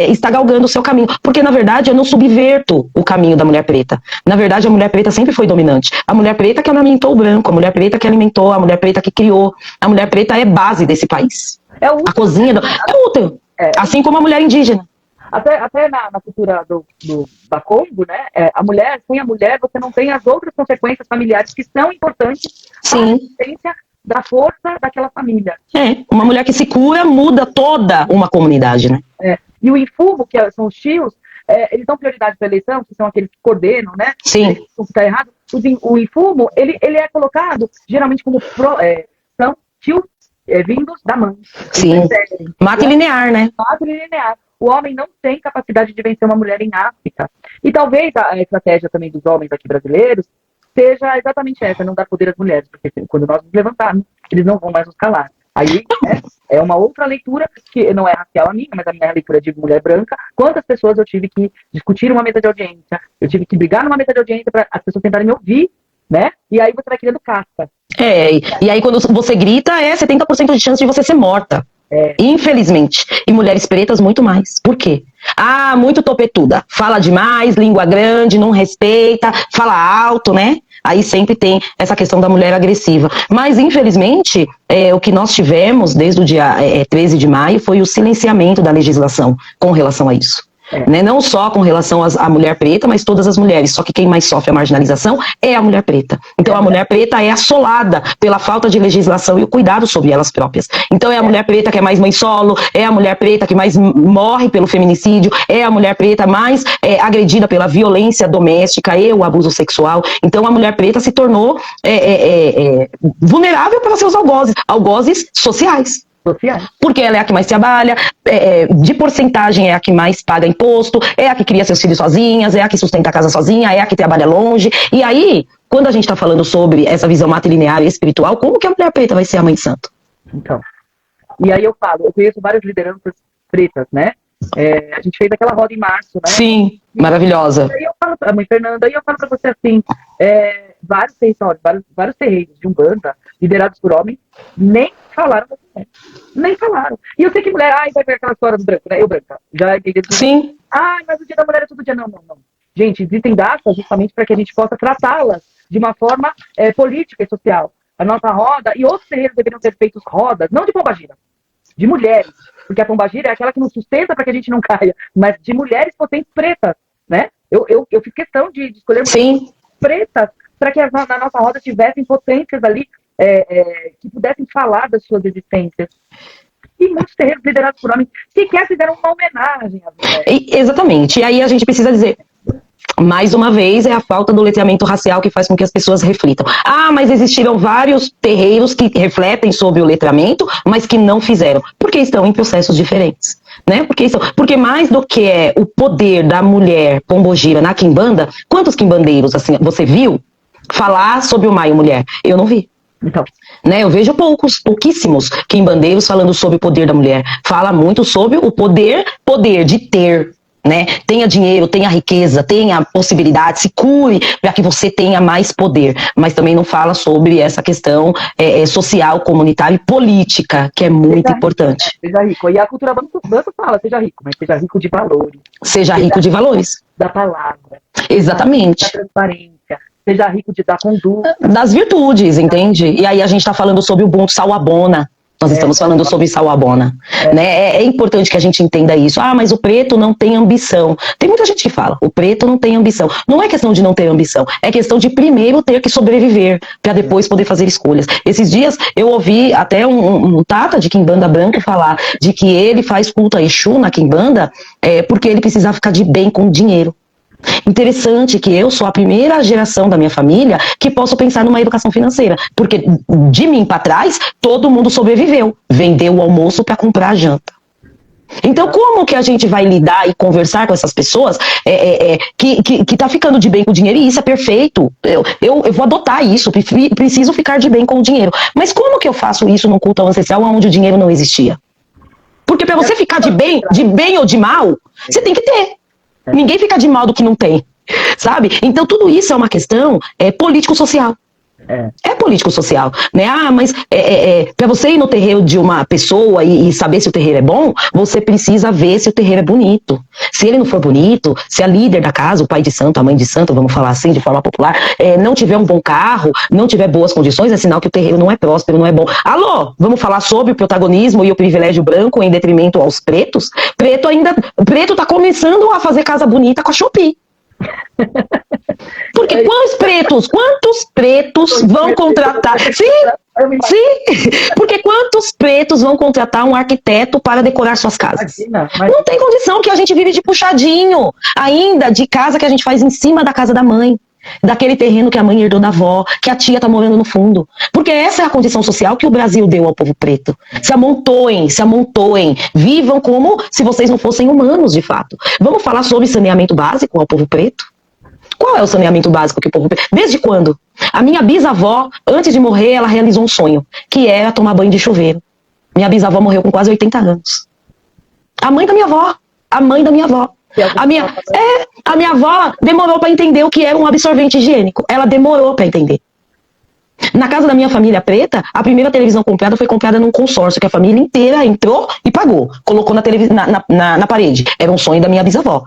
está galgando o seu caminho. Porque, na verdade, eu não subverto o caminho da mulher preta. Na verdade, a mulher preta sempre foi dominante. A mulher preta que alimentou o branco, a mulher preta que alimentou, a mulher preta que criou. A mulher preta é base desse país. A cozinha é útero. Assim como a mulher indígena. Até na cultura da Congo, né? Sem a mulher, você não tem as outras consequências familiares que são importantes para a existência da força daquela família. Uma mulher que se cura muda toda uma comunidade, né? E o infumo, que são os tios, eles dão prioridade para a eleição, que são aqueles que coordenam, né? Sim. O que está errado. O infumo, ele é colocado geralmente como são tios vindos da mãe. Sim. Matrilinear, né? Matrilinear. O homem não tem capacidade de vencer uma mulher em África. E talvez a estratégia também dos homens aqui brasileiros seja exatamente essa, não dar poder às mulheres, porque quando nós nos levantarmos, eles não vão mais nos calar. Aí é uma outra leitura, que não é racial a minha, mas a minha leitura de mulher branca. Quantas pessoas eu tive que discutir uma mesa de audiência, eu tive que brigar numa mesa de audiência para as pessoas tentarem me ouvir, né? E aí você vai criando casca. E aí quando você grita, 70% de chance de você ser morta. Infelizmente. E mulheres pretas muito mais. Por quê? Muito topetuda. Fala demais, língua grande, não respeita, fala alto, né? Aí sempre tem essa questão da mulher agressiva. Mas, infelizmente, o que nós tivemos desde o dia 13 de maio foi o silenciamento da legislação com relação a isso. Né? Não só com relação à mulher preta, mas todas as mulheres. Só que quem mais sofre a marginalização é a mulher preta. Então a mulher preta é assolada pela falta de legislação e o cuidado sobre elas próprias. Então é a mulher preta que é mais mãe solo, é a mulher preta que mais morre pelo feminicídio, é a mulher preta mais agredida pela violência doméstica e o abuso sexual. Então a mulher preta se tornou vulnerável para seus algozes sociais. Porque ela é a que mais trabalha, de porcentagem é a que mais paga imposto, é a que cria seus filhos sozinhas, é a que sustenta a casa sozinha, é a que trabalha longe. E aí, quando a gente está falando sobre essa visão matrilinear e espiritual, como que a mulher preta vai ser a mãe santo? Então, e aí eu conheço várias lideranças pretas, né? A gente fez aquela roda em março, né? Sim, maravilhosa. Aí eu falo, a mãe Fernanda, aí eu falo pra você assim, vários territórios, vários terreiros de Umbanda, liderados por homens, nem falaram da mulher. Nem falaram. E eu sei que mulher, vai ver aquela história do branco, né? Eu branca. Já entendi. Sim. Mas o dia da mulher é todo dia. Não. Gente, existem datas justamente para que a gente possa tratá-las de uma forma política e social. A nossa roda, e outros terreiros deveriam ter feito rodas, não de pombagira, de mulheres. Porque a pombagira é aquela que nos sustenta para que a gente não caia, mas de mulheres potentes pretas, né? Eu fiz questão de escolher mulheres pretas para que na nossa roda tivessem potências ali que pudessem falar das suas existências. E muitos terreiros liderados por homens sequer fizeram uma homenagem às mulheres. Exatamente. E aí a gente precisa dizer, mais uma vez, é a falta do letramento racial que faz com que as pessoas reflitam. Mas existiram vários terreiros que refletem sobre o letramento, mas que não fizeram, porque estão em processos diferentes. Né? Porque mais do que o poder da mulher pombogira na quimbanda, quantos quimbandeiros assim, você viu falar sobre o Maio Mulher? Eu não vi. Então, né, eu vejo pouquíssimos quimbandeiros falando sobre o poder da mulher. Fala muito sobre o poder de ter, né? Tenha dinheiro, tenha riqueza, tenha possibilidade, se cure para que você tenha mais poder. Mas também não fala sobre essa questão social, comunitária e política, que é muito importante. Seja rico. E a cultura banto fala, seja rico, mas seja rico de valores. Seja rico de valores. Da palavra. Exatamente. Da transparência. Seja rico da conduta. Das virtudes, entende? E aí a gente está falando sobre o Ubuntu Sawabona. Nós estamos falando sobre Sawabona. Né? É importante que a gente entenda isso. Mas o preto não tem ambição. Tem muita gente que fala, o preto não tem ambição. Não é questão de não ter ambição, é questão de primeiro ter que sobreviver, para depois poder fazer escolhas. Esses dias eu ouvi até um tata de quimbanda branco falar de que ele faz culto a Exu na quimbanda porque ele precisava ficar de bem com dinheiro. Interessante que eu sou a primeira geração da minha família que posso pensar numa educação financeira, porque de mim para trás, todo mundo sobreviveu, vendeu o almoço para comprar a janta. Então, como que a gente vai lidar e conversar com essas pessoas que tá ficando de bem com o dinheiro? E isso é perfeito. Eu vou adotar isso, preciso ficar de bem com o dinheiro. Mas como que eu faço isso num culto ancestral onde o dinheiro não existia? Porque para você ficar de bem ou de mal, você tem que ter. Ninguém fica de mal do que não tem, sabe? Então, tudo isso é uma questão político-social. É político-social, né? Ah, mas para você ir no terreiro de uma pessoa e saber se o terreiro é bom, você precisa ver se o terreiro é bonito. Se ele não for bonito, se a líder da casa, o pai de santo, a mãe de santo, vamos falar assim de forma popular, não tiver um bom carro, não tiver boas condições, é sinal que o terreiro não é próspero, não é bom. Alô, vamos falar sobre o protagonismo e o privilégio branco em detrimento aos pretos? Preto tá começando a fazer casa bonita com a Shopee. Porque quantos pretos vão contratar? Sim, porque quantos pretos vão contratar um arquiteto para decorar suas casas? Não tem condição, que a gente vive de puxadinho, ainda de casa que a gente faz em cima da casa da mãe, daquele terreno que a mãe herdou da avó, que a tia tá morando no fundo. Porque essa é a condição social que o Brasil deu ao povo preto. Se amontoem, vivam como se vocês não fossem humanos, de fato. Vamos falar sobre saneamento básico ao povo preto? Qual é o saneamento básico que o povo... Desde quando? A minha bisavó, antes de morrer, ela realizou um sonho, que era tomar banho de chuveiro. Minha bisavó morreu com quase 80 anos. A mãe da minha avó. A minha avó demorou para entender o que era um absorvente higiênico. Ela demorou para entender. Na casa da minha família preta, a primeira televisão comprada foi comprada num consórcio, que a família inteira entrou e pagou. Colocou na parede. Era um sonho da minha bisavó.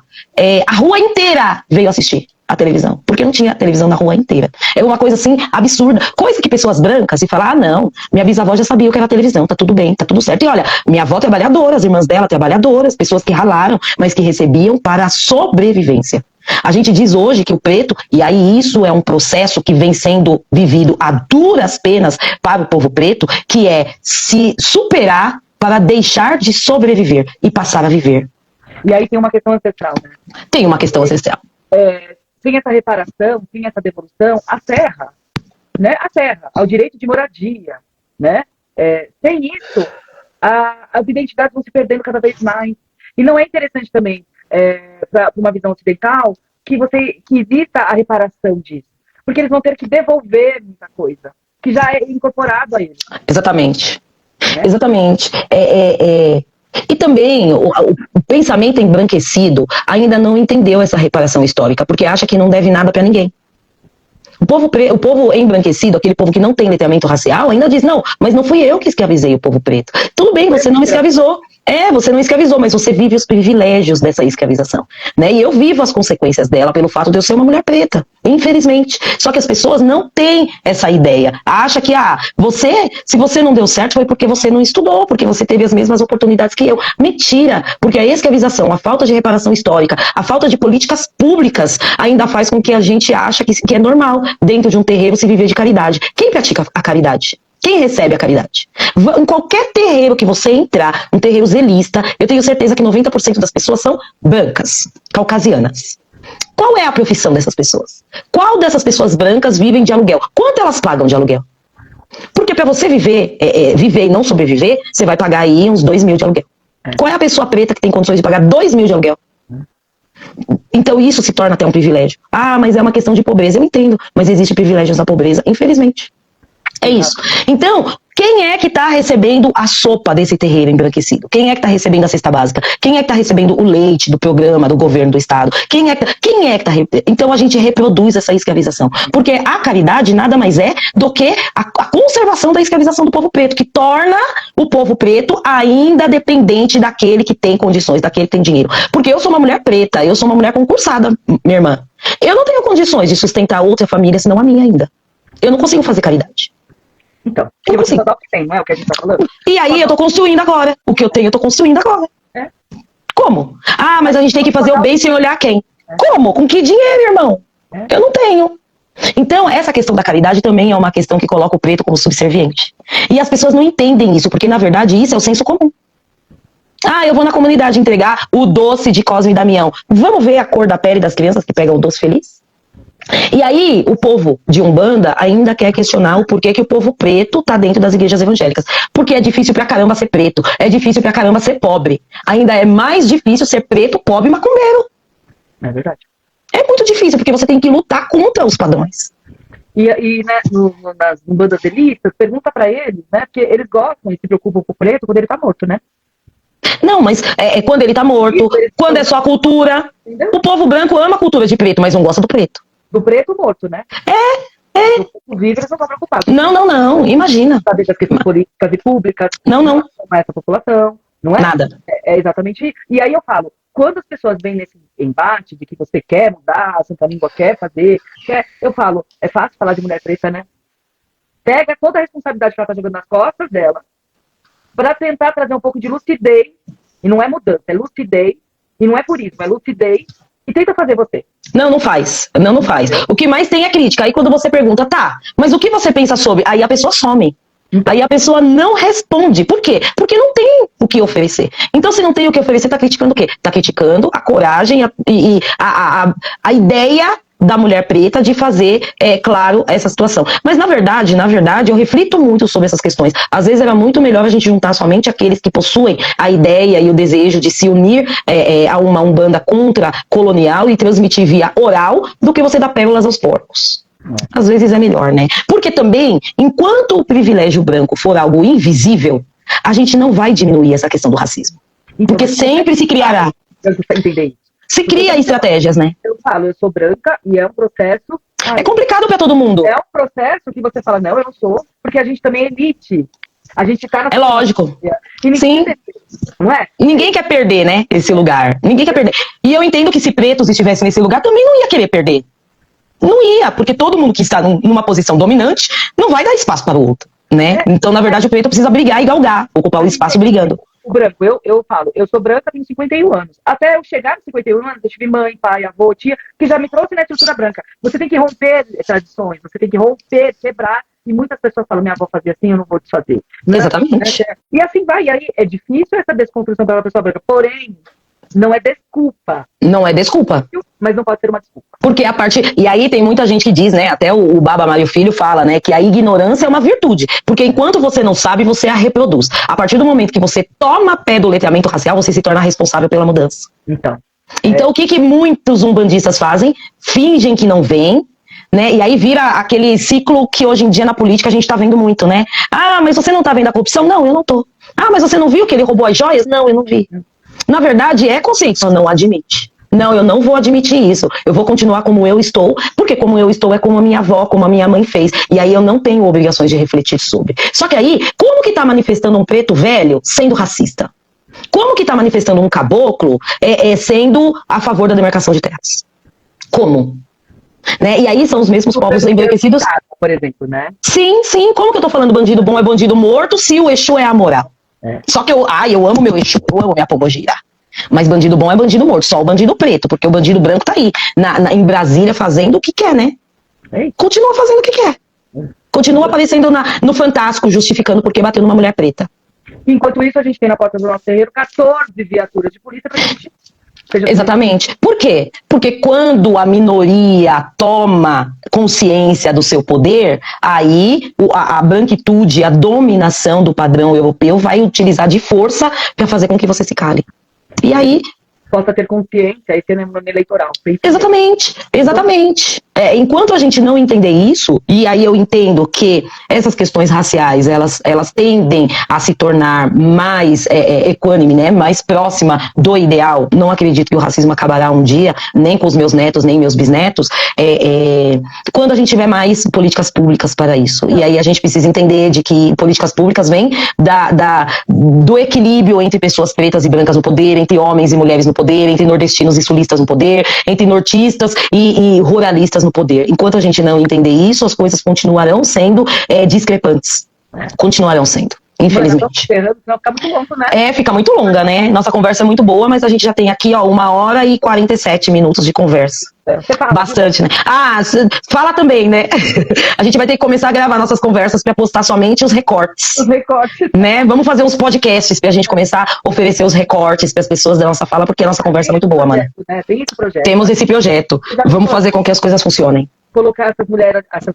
A rua inteira veio assistir a televisão, porque não tinha televisão na rua inteira. Era uma coisa assim, absurda. Coisa que pessoas brancas se falam, não, minha bisavó já sabia o que era televisão, tá tudo bem, tá tudo certo. E olha, minha avó trabalhadora, as irmãs dela trabalhadoras, pessoas que ralaram, mas que recebiam para a sobrevivência. A gente diz hoje que o preto, e aí isso é um processo que vem sendo vivido a duras penas para o povo preto, que é se superar para deixar de sobreviver e passar a viver. E aí tem uma questão ancestral, né? Tem uma questão ancestral. Sem essa reparação, sem essa devolução, a terra, né? A terra, ao direito de moradia, né? Sem isso, as identidades vão se perdendo cada vez mais. E não é interessante também, para uma visão ocidental, que exista a reparação disso. Porque eles vão ter que devolver muita coisa, que já é incorporado a eles. Exatamente. Exatamente. E também o pensamento embranquecido ainda não entendeu essa reparação histórica, porque acha que não deve nada para ninguém. O povo embranquecido, aquele povo que não tem letramento racial, ainda diz, não, mas não fui eu que escravizei o povo preto. Tudo bem, você não escravizou. Você não escravizou, mas você vive os privilégios dessa escravização, né? E eu vivo as consequências dela pelo fato de eu ser uma mulher preta, infelizmente. Só que as pessoas não têm essa ideia. Acha que, se você não deu certo foi porque você não estudou, porque você teve as mesmas oportunidades que eu. Mentira, porque a escravização, a falta de reparação histórica, a falta de políticas públicas ainda faz com que a gente ache que é normal dentro de um terreiro se viver de caridade. Quem pratica a caridade? Quem recebe a caridade? Em qualquer terreiro que você entrar, um terreiro zelista, eu tenho certeza que 90% das pessoas são brancas, caucasianas. Qual é a profissão dessas pessoas? Qual dessas pessoas brancas vivem de aluguel? Quanto elas pagam de aluguel? Porque para você viver e não sobreviver, você vai pagar aí uns 2 mil de aluguel. Qual é a pessoa preta que tem condições de pagar 2 mil de aluguel? Então isso se torna até um privilégio. Mas é uma questão de pobreza, eu entendo, mas existe privilégios na pobreza, infelizmente. É isso. Então, quem é que está recebendo a sopa desse terreiro embranquecido? Quem é que está recebendo a cesta básica? Quem é que está recebendo o leite do programa, do governo do estado? Quem é que tá... Então a gente reproduz essa escravização. Porque a caridade nada mais é do que a conservação da escravização do povo preto, que torna o povo preto ainda dependente daquele que tem condições, daquele que tem dinheiro. Porque eu sou uma mulher preta, eu sou uma mulher concursada, minha irmã. Eu não tenho condições de sustentar outra família senão a minha ainda. Eu não consigo fazer caridade. Então, você só dá o que tem, não é o que a gente tá falando? E aí eu tô construindo agora. O que eu tenho, eu tô construindo agora. Como? Mas a gente tem que fazer o bem sem olhar quem. Como? Com que dinheiro, irmão? Eu não tenho. Então, essa questão da caridade também é uma questão que coloca o preto como subserviente. E as pessoas não entendem isso, porque na verdade isso é o senso comum. Ah, eu vou na comunidade entregar o doce de Cosme e Damião. Vamos ver a cor da pele das crianças que pegam o doce feliz? E aí, o povo de Umbanda ainda quer questionar o porquê que o povo preto tá dentro das igrejas evangélicas. Porque é difícil pra caramba ser preto, é difícil pra caramba ser pobre. Ainda é mais difícil ser preto, pobre e macumbeiro. É verdade. É muito difícil, porque você tem que lutar contra os padrões. E né, nas umbandas elitistas, pergunta pra eles, né? Porque eles gostam e se preocupam com o preto quando ele tá morto, né? Não, mas é quando ele tá morto, quando é só cultura. Entendeu? O povo branco ama a cultura de preto, mas não gosta do preto. Do preto morto, né? É. O povo vive, eles não estão preocupados. Não, imagina. Saber das questões políticas e públicas. Não. Com essa população, não é? Nada. É exatamente isso. E aí eu falo, quando as pessoas vêm nesse embate de que você quer mudar, a Santa Língua quer fazer, eu falo, é fácil falar de mulher preta, né? Pega toda a responsabilidade que ela está jogando nas costas dela para tentar trazer um pouco de lucidez, e não é mudança, é lucidez, e não é purismo, é lucidez, e tenta fazer você. Não faz. O que mais tem é crítica. Aí quando você pergunta, tá, mas o que você pensa sobre? Aí a pessoa some. Aí a pessoa não responde. Por quê? Porque não tem o que oferecer. Então, se não tem o que oferecer, tá criticando o quê? Tá criticando a coragem e a ideia da mulher preta de fazer, claro, essa situação. Mas, na verdade, eu reflito muito sobre essas questões. Às vezes era muito melhor a gente juntar somente aqueles que possuem a ideia e o desejo de se unir a uma umbanda contra-colonial e transmitir via oral do que você dar pérolas aos porcos. Às vezes é melhor, né? Porque também, enquanto o privilégio branco for algo invisível, a gente não vai diminuir essa questão do racismo. Porque sempre se criará. Se cria estratégias, né? Eu falo, eu sou branca e é um processo... É complicado pra todo mundo. É um processo que você fala, não, eu não sou, porque a gente também é elite. A gente tá na... É lógico. E Sim. Não é? Ninguém quer perder, né? Esse lugar. Ninguém quer perder. E eu entendo que se pretos estivessem nesse lugar, também não ia querer perder. Não ia, porque todo mundo que está numa posição dominante não vai dar espaço para o outro, né? Então, na verdade, o preto precisa brigar e galgar, ocupar o espaço brigando. O branco, eu falo, eu sou branca, tenho 51 anos. Até eu chegar nos 51 anos, eu tive mãe, pai, avô, tia, que já me trouxe na estrutura branca. Você tem que romper tradições, você tem que romper, quebrar. E muitas pessoas falam, minha avó fazia assim, eu não vou desfazer. Exatamente. E assim vai, e aí é difícil essa desconstrução pela pessoa branca, porém, não é desculpa. Não é desculpa. Mas não pode ser uma desculpa. Porque a parte... E aí tem muita gente que diz, né? Até o Baba Mário Filho fala, né? Que a ignorância é uma virtude. Porque enquanto você não sabe, você a reproduz. A partir do momento que você toma pé do letramento racial, você se torna responsável pela mudança. Então o que muitos umbandistas fazem? Fingem que não veem, né? E aí vira aquele ciclo que hoje em dia na política a gente tá vendo muito, né? Ah, mas você não tá vendo a corrupção? Não, eu não tô. Ah, mas você não viu que ele roubou as joias? Não, eu não vi. Na verdade, é consciência, não admite. Não, eu não vou admitir isso. Eu vou continuar como eu estou, porque como eu estou é como a minha avó, como a minha mãe fez. E aí eu não tenho obrigações de refletir sobre. Só que aí, como que tá manifestando um preto velho sendo racista? Como que tá manifestando um caboclo sendo a favor da demarcação de terras? Como? Né? E aí são os mesmos povos embranquecidos. Por exemplo, né? Sim. Como que eu tô falando bandido bom é bandido morto se o Exu é a moral? Só que eu amo meu Exu, eu amo minha pombogira. Mas bandido bom é bandido morto, só o bandido preto, porque o bandido branco tá aí, em Brasília, fazendo o que quer, né? Continua fazendo o que quer. Continua aparecendo no Fantástico, justificando porque bateu numa mulher preta. Enquanto isso, a gente tem na porta do nosso terreiro 14 viaturas de polícia pra gente... Exatamente. Por quê? Porque quando a minoria toma consciência do seu poder, aí a branquitude, a dominação do padrão europeu vai utilizar de força para fazer com que você se cale. E aí... possa ter consciência e ser no ano eleitoral. Exatamente. Enquanto a gente não entender isso, e aí eu entendo que essas questões raciais, elas tendem a se tornar mais equânime, né? Mais próxima do ideal. Não acredito que o racismo acabará um dia, nem com os meus netos, nem meus bisnetos, quando a gente tiver mais políticas públicas para isso. E aí a gente precisa entender de que políticas públicas vêm do equilíbrio entre pessoas pretas e brancas no poder, entre homens e mulheres no poder, entre nordestinos e sulistas no poder, entre nortistas e ruralistas no poder. Enquanto a gente não entender isso, as coisas continuarão sendo discrepantes. Continuarão sendo. Infelizmente. Senão fica muito longo, né? Fica muito longa, né? Nossa conversa é muito boa, mas a gente já tem aqui, ó, 1h47 de conversa. Você fala, bastante, né? Fala também, né? A gente vai ter que começar a gravar nossas conversas para postar somente os recortes. Os recortes. Né? Vamos fazer uns podcasts pra gente começar a oferecer os recortes para as pessoas da nossa fala, porque a nossa conversa é muito boa, mano. Né? Tem esse projeto. Temos esse projeto. Vamos fazer com que as coisas funcionem. Colocar essas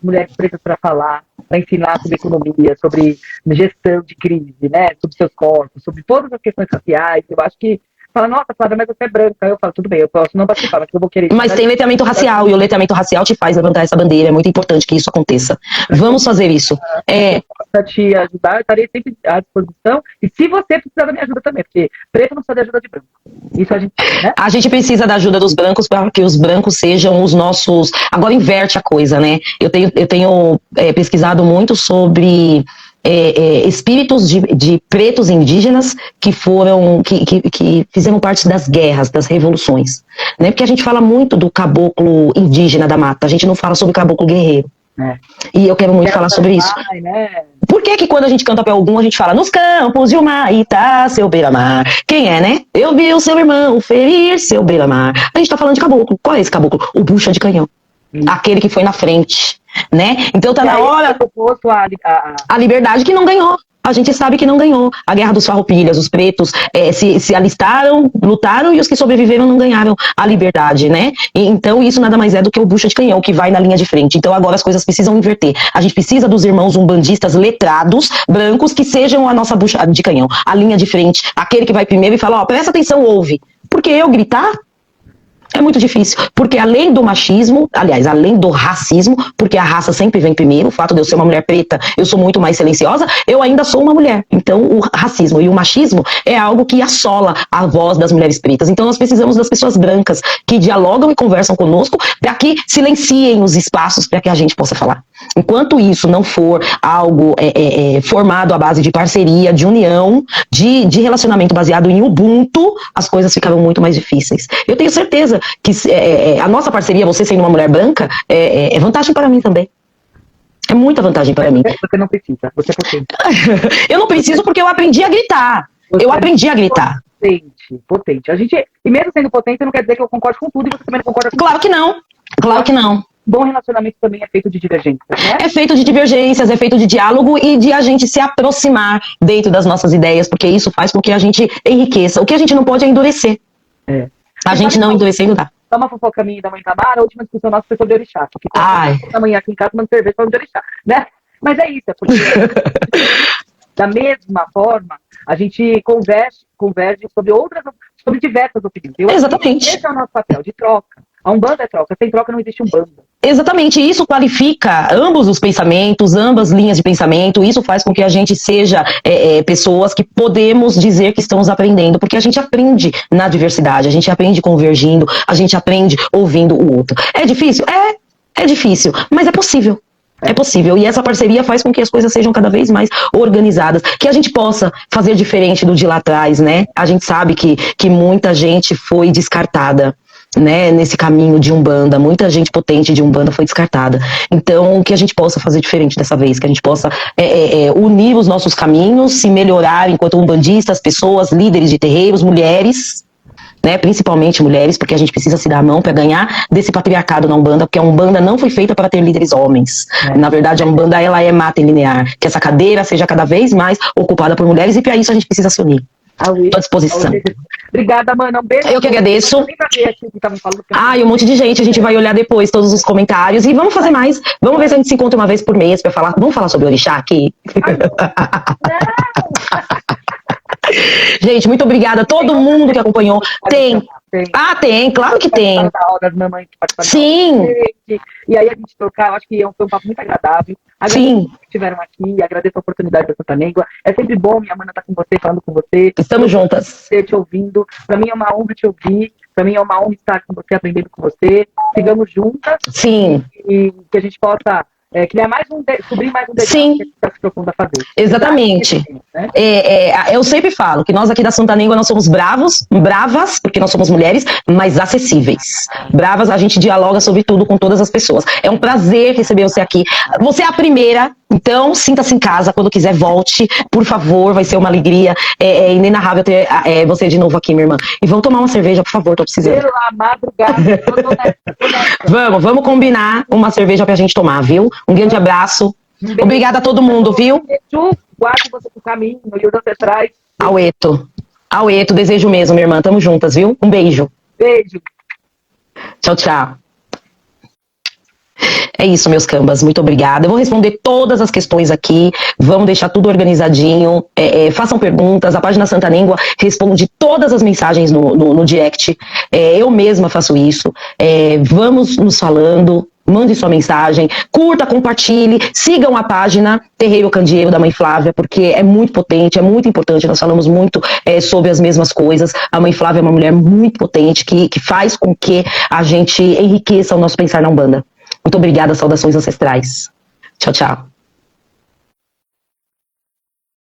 mulheres pretas para falar, para ensinar sobre economia, sobre gestão de crise, né? Sobre seus corpos, sobre todas as questões raciais. Eu acho que fala, nossa, Flávia, mas você é branca. Eu falo, tudo bem, eu posso não participar, mas eu vou querer. Mas tem letramento racial, e o letramento racial te faz levantar essa bandeira. É muito importante que isso aconteça. Vamos fazer isso. Para te ajudar, eu estarei sempre à disposição. E se você precisar da minha ajuda também, porque preto não precisa de ajuda de branco. Isso a gente, né? A gente precisa da ajuda dos brancos para que os brancos sejam os nossos. Agora inverte a coisa, né? Eu tenho pesquisado muito sobre espíritos de pretos indígenas que fizeram parte das guerras, das revoluções, né? Porque a gente fala muito do caboclo indígena da mata, a gente não fala sobre o caboclo guerreiro. E eu quero muito falar sobre isso. Né? Por que quando a gente canta Pé Ogum, a gente fala nos campos de Humaitá, seu beira-mar? Quem é, né? Eu vi o seu irmão ferir seu beira-mar. A gente tá falando de caboclo. Qual é esse caboclo? O bucha de canhão. Aquele que foi na frente, né? Então tá na hora a liberdade que não ganhou. A gente sabe que não ganhou. A guerra dos farroupilhas, os pretos se alistaram, lutaram, e os que sobreviveram não ganharam a liberdade, né? Então isso nada mais é do que o bucha de canhão que vai na linha de frente. Então agora as coisas precisam inverter. A gente precisa dos irmãos umbandistas letrados, brancos, que sejam a nossa bucha de canhão, a linha de frente, aquele que vai primeiro e fala, ó, presta atenção, ouve. Porque eu gritar é muito difícil, porque além do machismo, aliás, além do racismo, porque a raça sempre vem primeiro, o fato de eu ser uma mulher preta, eu sou muito mais silenciosa, eu ainda sou uma mulher. Então o racismo e o machismo é algo que assola a voz das mulheres pretas. Então nós precisamos das pessoas brancas que dialogam e conversam conosco para que silenciem os espaços para que a gente possa falar. Enquanto isso não for algo formado à base de parceria, de união, de relacionamento baseado em Ubuntu, as coisas ficaram muito mais difíceis. Eu tenho certeza que a nossa parceria, você sendo uma mulher branca, é vantagem para mim também. É muita vantagem para mim. Você não precisa, você é potente. Eu não preciso porque eu aprendi a gritar. Eu aprendi a gritar. Potente. E mesmo sendo potente, não quer dizer que eu concordo com tudo e você também não concorda com tudo. Claro que não. Claro que não. Bom relacionamento também é feito de divergências, né? É feito de divergências, é feito de diálogo e de a gente se aproximar dentro das nossas ideias, porque isso faz com que a gente enriqueça. O que a gente não pode é endurecer. A gente não endurecer não dá. Só uma fofoca minha da mãe Tamara, a última discussão nossa foi sobre orixá. Ficou amanhã aqui em casa tomando cerveja falando de orixá, né? Mas é isso, porque da mesma forma, a gente converge sobre diversas opiniões. Exatamente. Esse é o nosso papel, de troca. A Umbanda é troca, sem troca não existe Umbanda. Exatamente, isso qualifica ambos os pensamentos, ambas linhas de pensamento, isso faz com que a gente seja pessoas que podemos dizer que estamos aprendendo, porque a gente aprende na diversidade, a gente aprende convergindo, a gente aprende ouvindo o outro. É difícil? É difícil, mas é possível. É possível, e essa parceria faz com que as coisas sejam cada vez mais organizadas, que a gente possa fazer diferente do de lá atrás, né? A gente sabe que muita gente foi descartada, né, nesse caminho de Umbanda, muita gente potente de Umbanda foi descartada. Então, que a gente possa fazer diferente dessa vez, que a gente possa unir os nossos caminhos, se melhorar enquanto umbandistas, pessoas, líderes de terreiros, mulheres, né, principalmente mulheres, porque a gente precisa se dar a mão para ganhar desse patriarcado na Umbanda, porque a Umbanda não foi feita para ter líderes homens. Na verdade, a Umbanda ela é matrilinear, que essa cadeira seja cada vez mais ocupada por mulheres, e para isso a gente precisa se unir. Estou à disposição. Obrigada, Mana. Um beijo. Eu que agradeço. Um monte de gente. A gente vai olhar depois todos os comentários e vamos fazer mais. Vamos ver se a gente se encontra uma vez por mês para falar. Vamos falar sobre o orixá aqui? Gente, muito obrigada a todo mundo que acompanhou. Tem, claro que tem. Sim. E aí a gente trocar, eu acho que foi um papo muito agradável. Sim. Que estiveram aqui, agradeço a oportunidade da Santanengua. É sempre bom minha mana estar com você, falando com você. Estamos juntas. Te ouvindo. Para mim é uma honra te ouvir. Para mim é uma honra estar com você, aprendendo com você. Sigamos juntas. Sim. E que a gente possa criar descobrir mais um Sim. que está se propondo a fazer. Exatamente. Né? Eu sempre falo que nós aqui da Santanengua nós somos bravas, porque nós somos mulheres, mas acessíveis. Bravas, a gente dialoga sobre tudo com todas as pessoas. É um prazer receber você aqui. Você é a primeira Então, sinta-se em casa, quando quiser volte, por favor, vai ser uma alegria inenarrável ter você de novo aqui, minha irmã. E vamos tomar uma cerveja, por favor, tô precisando. Pela madrugada, tô nessa. Vamos combinar uma cerveja pra gente tomar, viu? Um grande abraço. Obrigada a todo mundo, viu? Guarde você pro caminho, e os ancestrais. Aueto, desejo mesmo, minha irmã. Tamo juntas, viu? Um beijo. Beijo. Tchau, tchau. É isso, meus cambas, muito obrigada. Eu vou responder todas as questões aqui, vamos deixar tudo organizadinho, façam perguntas, a página Santa Língua responde todas as mensagens no direct, eu mesma faço isso, vamos nos falando, mande sua mensagem, curta, compartilhe, sigam a página Terreiro Candeeiro da Mãe Flávia, porque é muito potente, é muito importante, nós falamos muito sobre as mesmas coisas. A Mãe Flávia é uma mulher muito potente, que faz com que a gente enriqueça o nosso pensar na Umbanda. Muito obrigada, saudações ancestrais. Tchau, tchau.